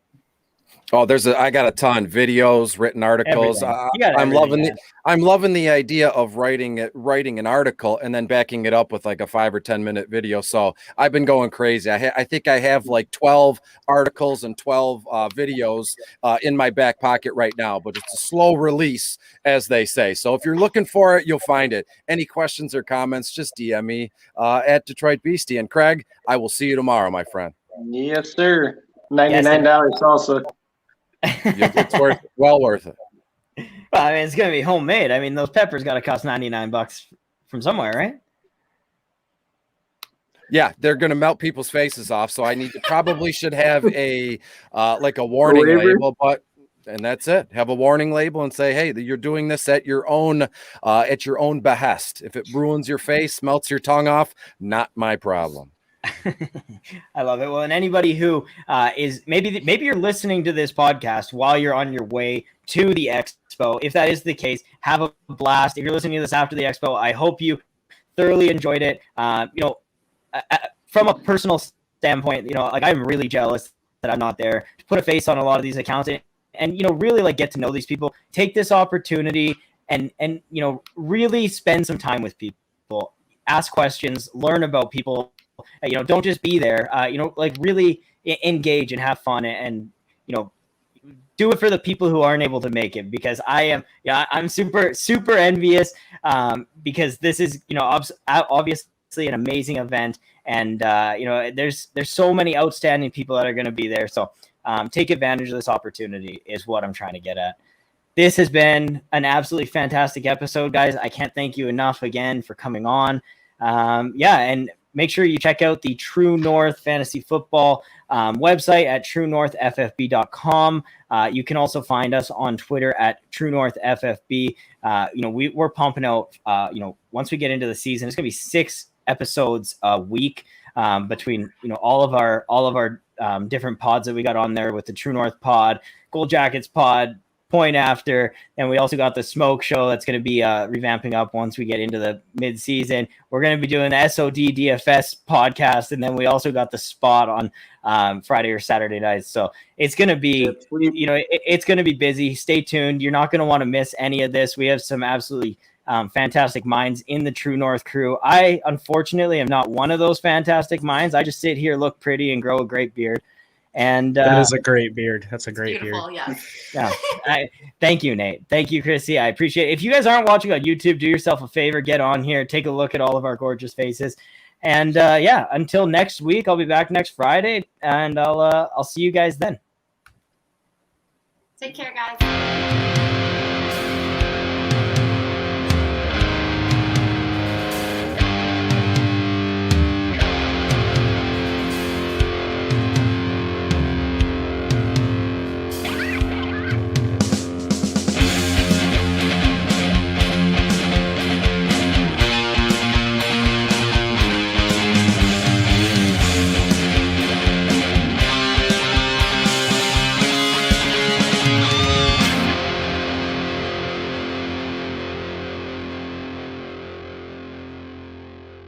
D: Oh, I got a ton videos, written articles.
B: Everything. You got
D: I'm
B: everything, man.
D: I'm loving the idea of writing an article and then backing it up with like a 5 or 10 minute video. So I've been going crazy. I think I have like 12 articles and 12 videos in my back pocket right now, but it's a slow release, as they say. So if you're looking for it, you'll find it. Any questions or comments, just DM me at Detroit Beastie. And Craig, I will see you tomorrow, my friend.
C: Yes, sir. $99 also.
D: It's well worth it.
B: Well, I mean, it's gonna be homemade. I mean, those peppers got to cost $99 from somewhere, right?
D: Yeah, they're gonna melt people's faces off. So I probably should have a like a warning label, and that's it. Have a warning label and say, hey, you're doing this at your own behest. If it ruins your face, melts your tongue off, not my problem.
B: I love it. Well, and anybody who is maybe you're listening to this podcast while you're on your way to the expo. If that is the case, have a blast. If you're listening to this after the expo, I hope you thoroughly enjoyed it. From a personal standpoint, like I'm really jealous that I'm not there to put a face on a lot of these accounts and really like get to know these people. Take this opportunity and really spend some time with people. Ask questions, learn about people. Don't just be there, like really engage and have fun and do it for the people who aren't able to make it, because I'm super, super envious because this is, obviously an amazing event. And, there's so many outstanding people that are going to be there. So take advantage of this opportunity is what I'm trying to get at. This has been an absolutely fantastic episode, guys. I can't thank you enough again for coming on. And make sure you check out the True North Fantasy Football website at truenorthffb.com. You can also find us on Twitter at truenorthffb. We're pumping out, once we get into the season, it's going to be 6 episodes a week between, all of our different pods that we got on there with the True North pod, Gold Jackets pod, Point After, and we also got the Smoke Show that's going to be revamping up once we get into the mid-season. We're going to be doing the SOD DFS podcast, and then we also got the Spot on Friday or Saturday nights. So it's going to be, it's going to be busy. Stay tuned. You're not going to want to miss any of this. We have some absolutely fantastic minds in the True North crew. I, unfortunately, am not one of those fantastic minds. I just sit here, look pretty, and grow a great beard. And
F: that is a great beard. That's a great beard.
E: Yeah.
B: Thank you, Nate. Thank you, Chrissy. I appreciate it. If you guys aren't watching on YouTube, do yourself a favor, get on here, take a look at all of our gorgeous faces. And until next week, I'll be back next Friday, and I'll see you guys then.
E: Take care, guys.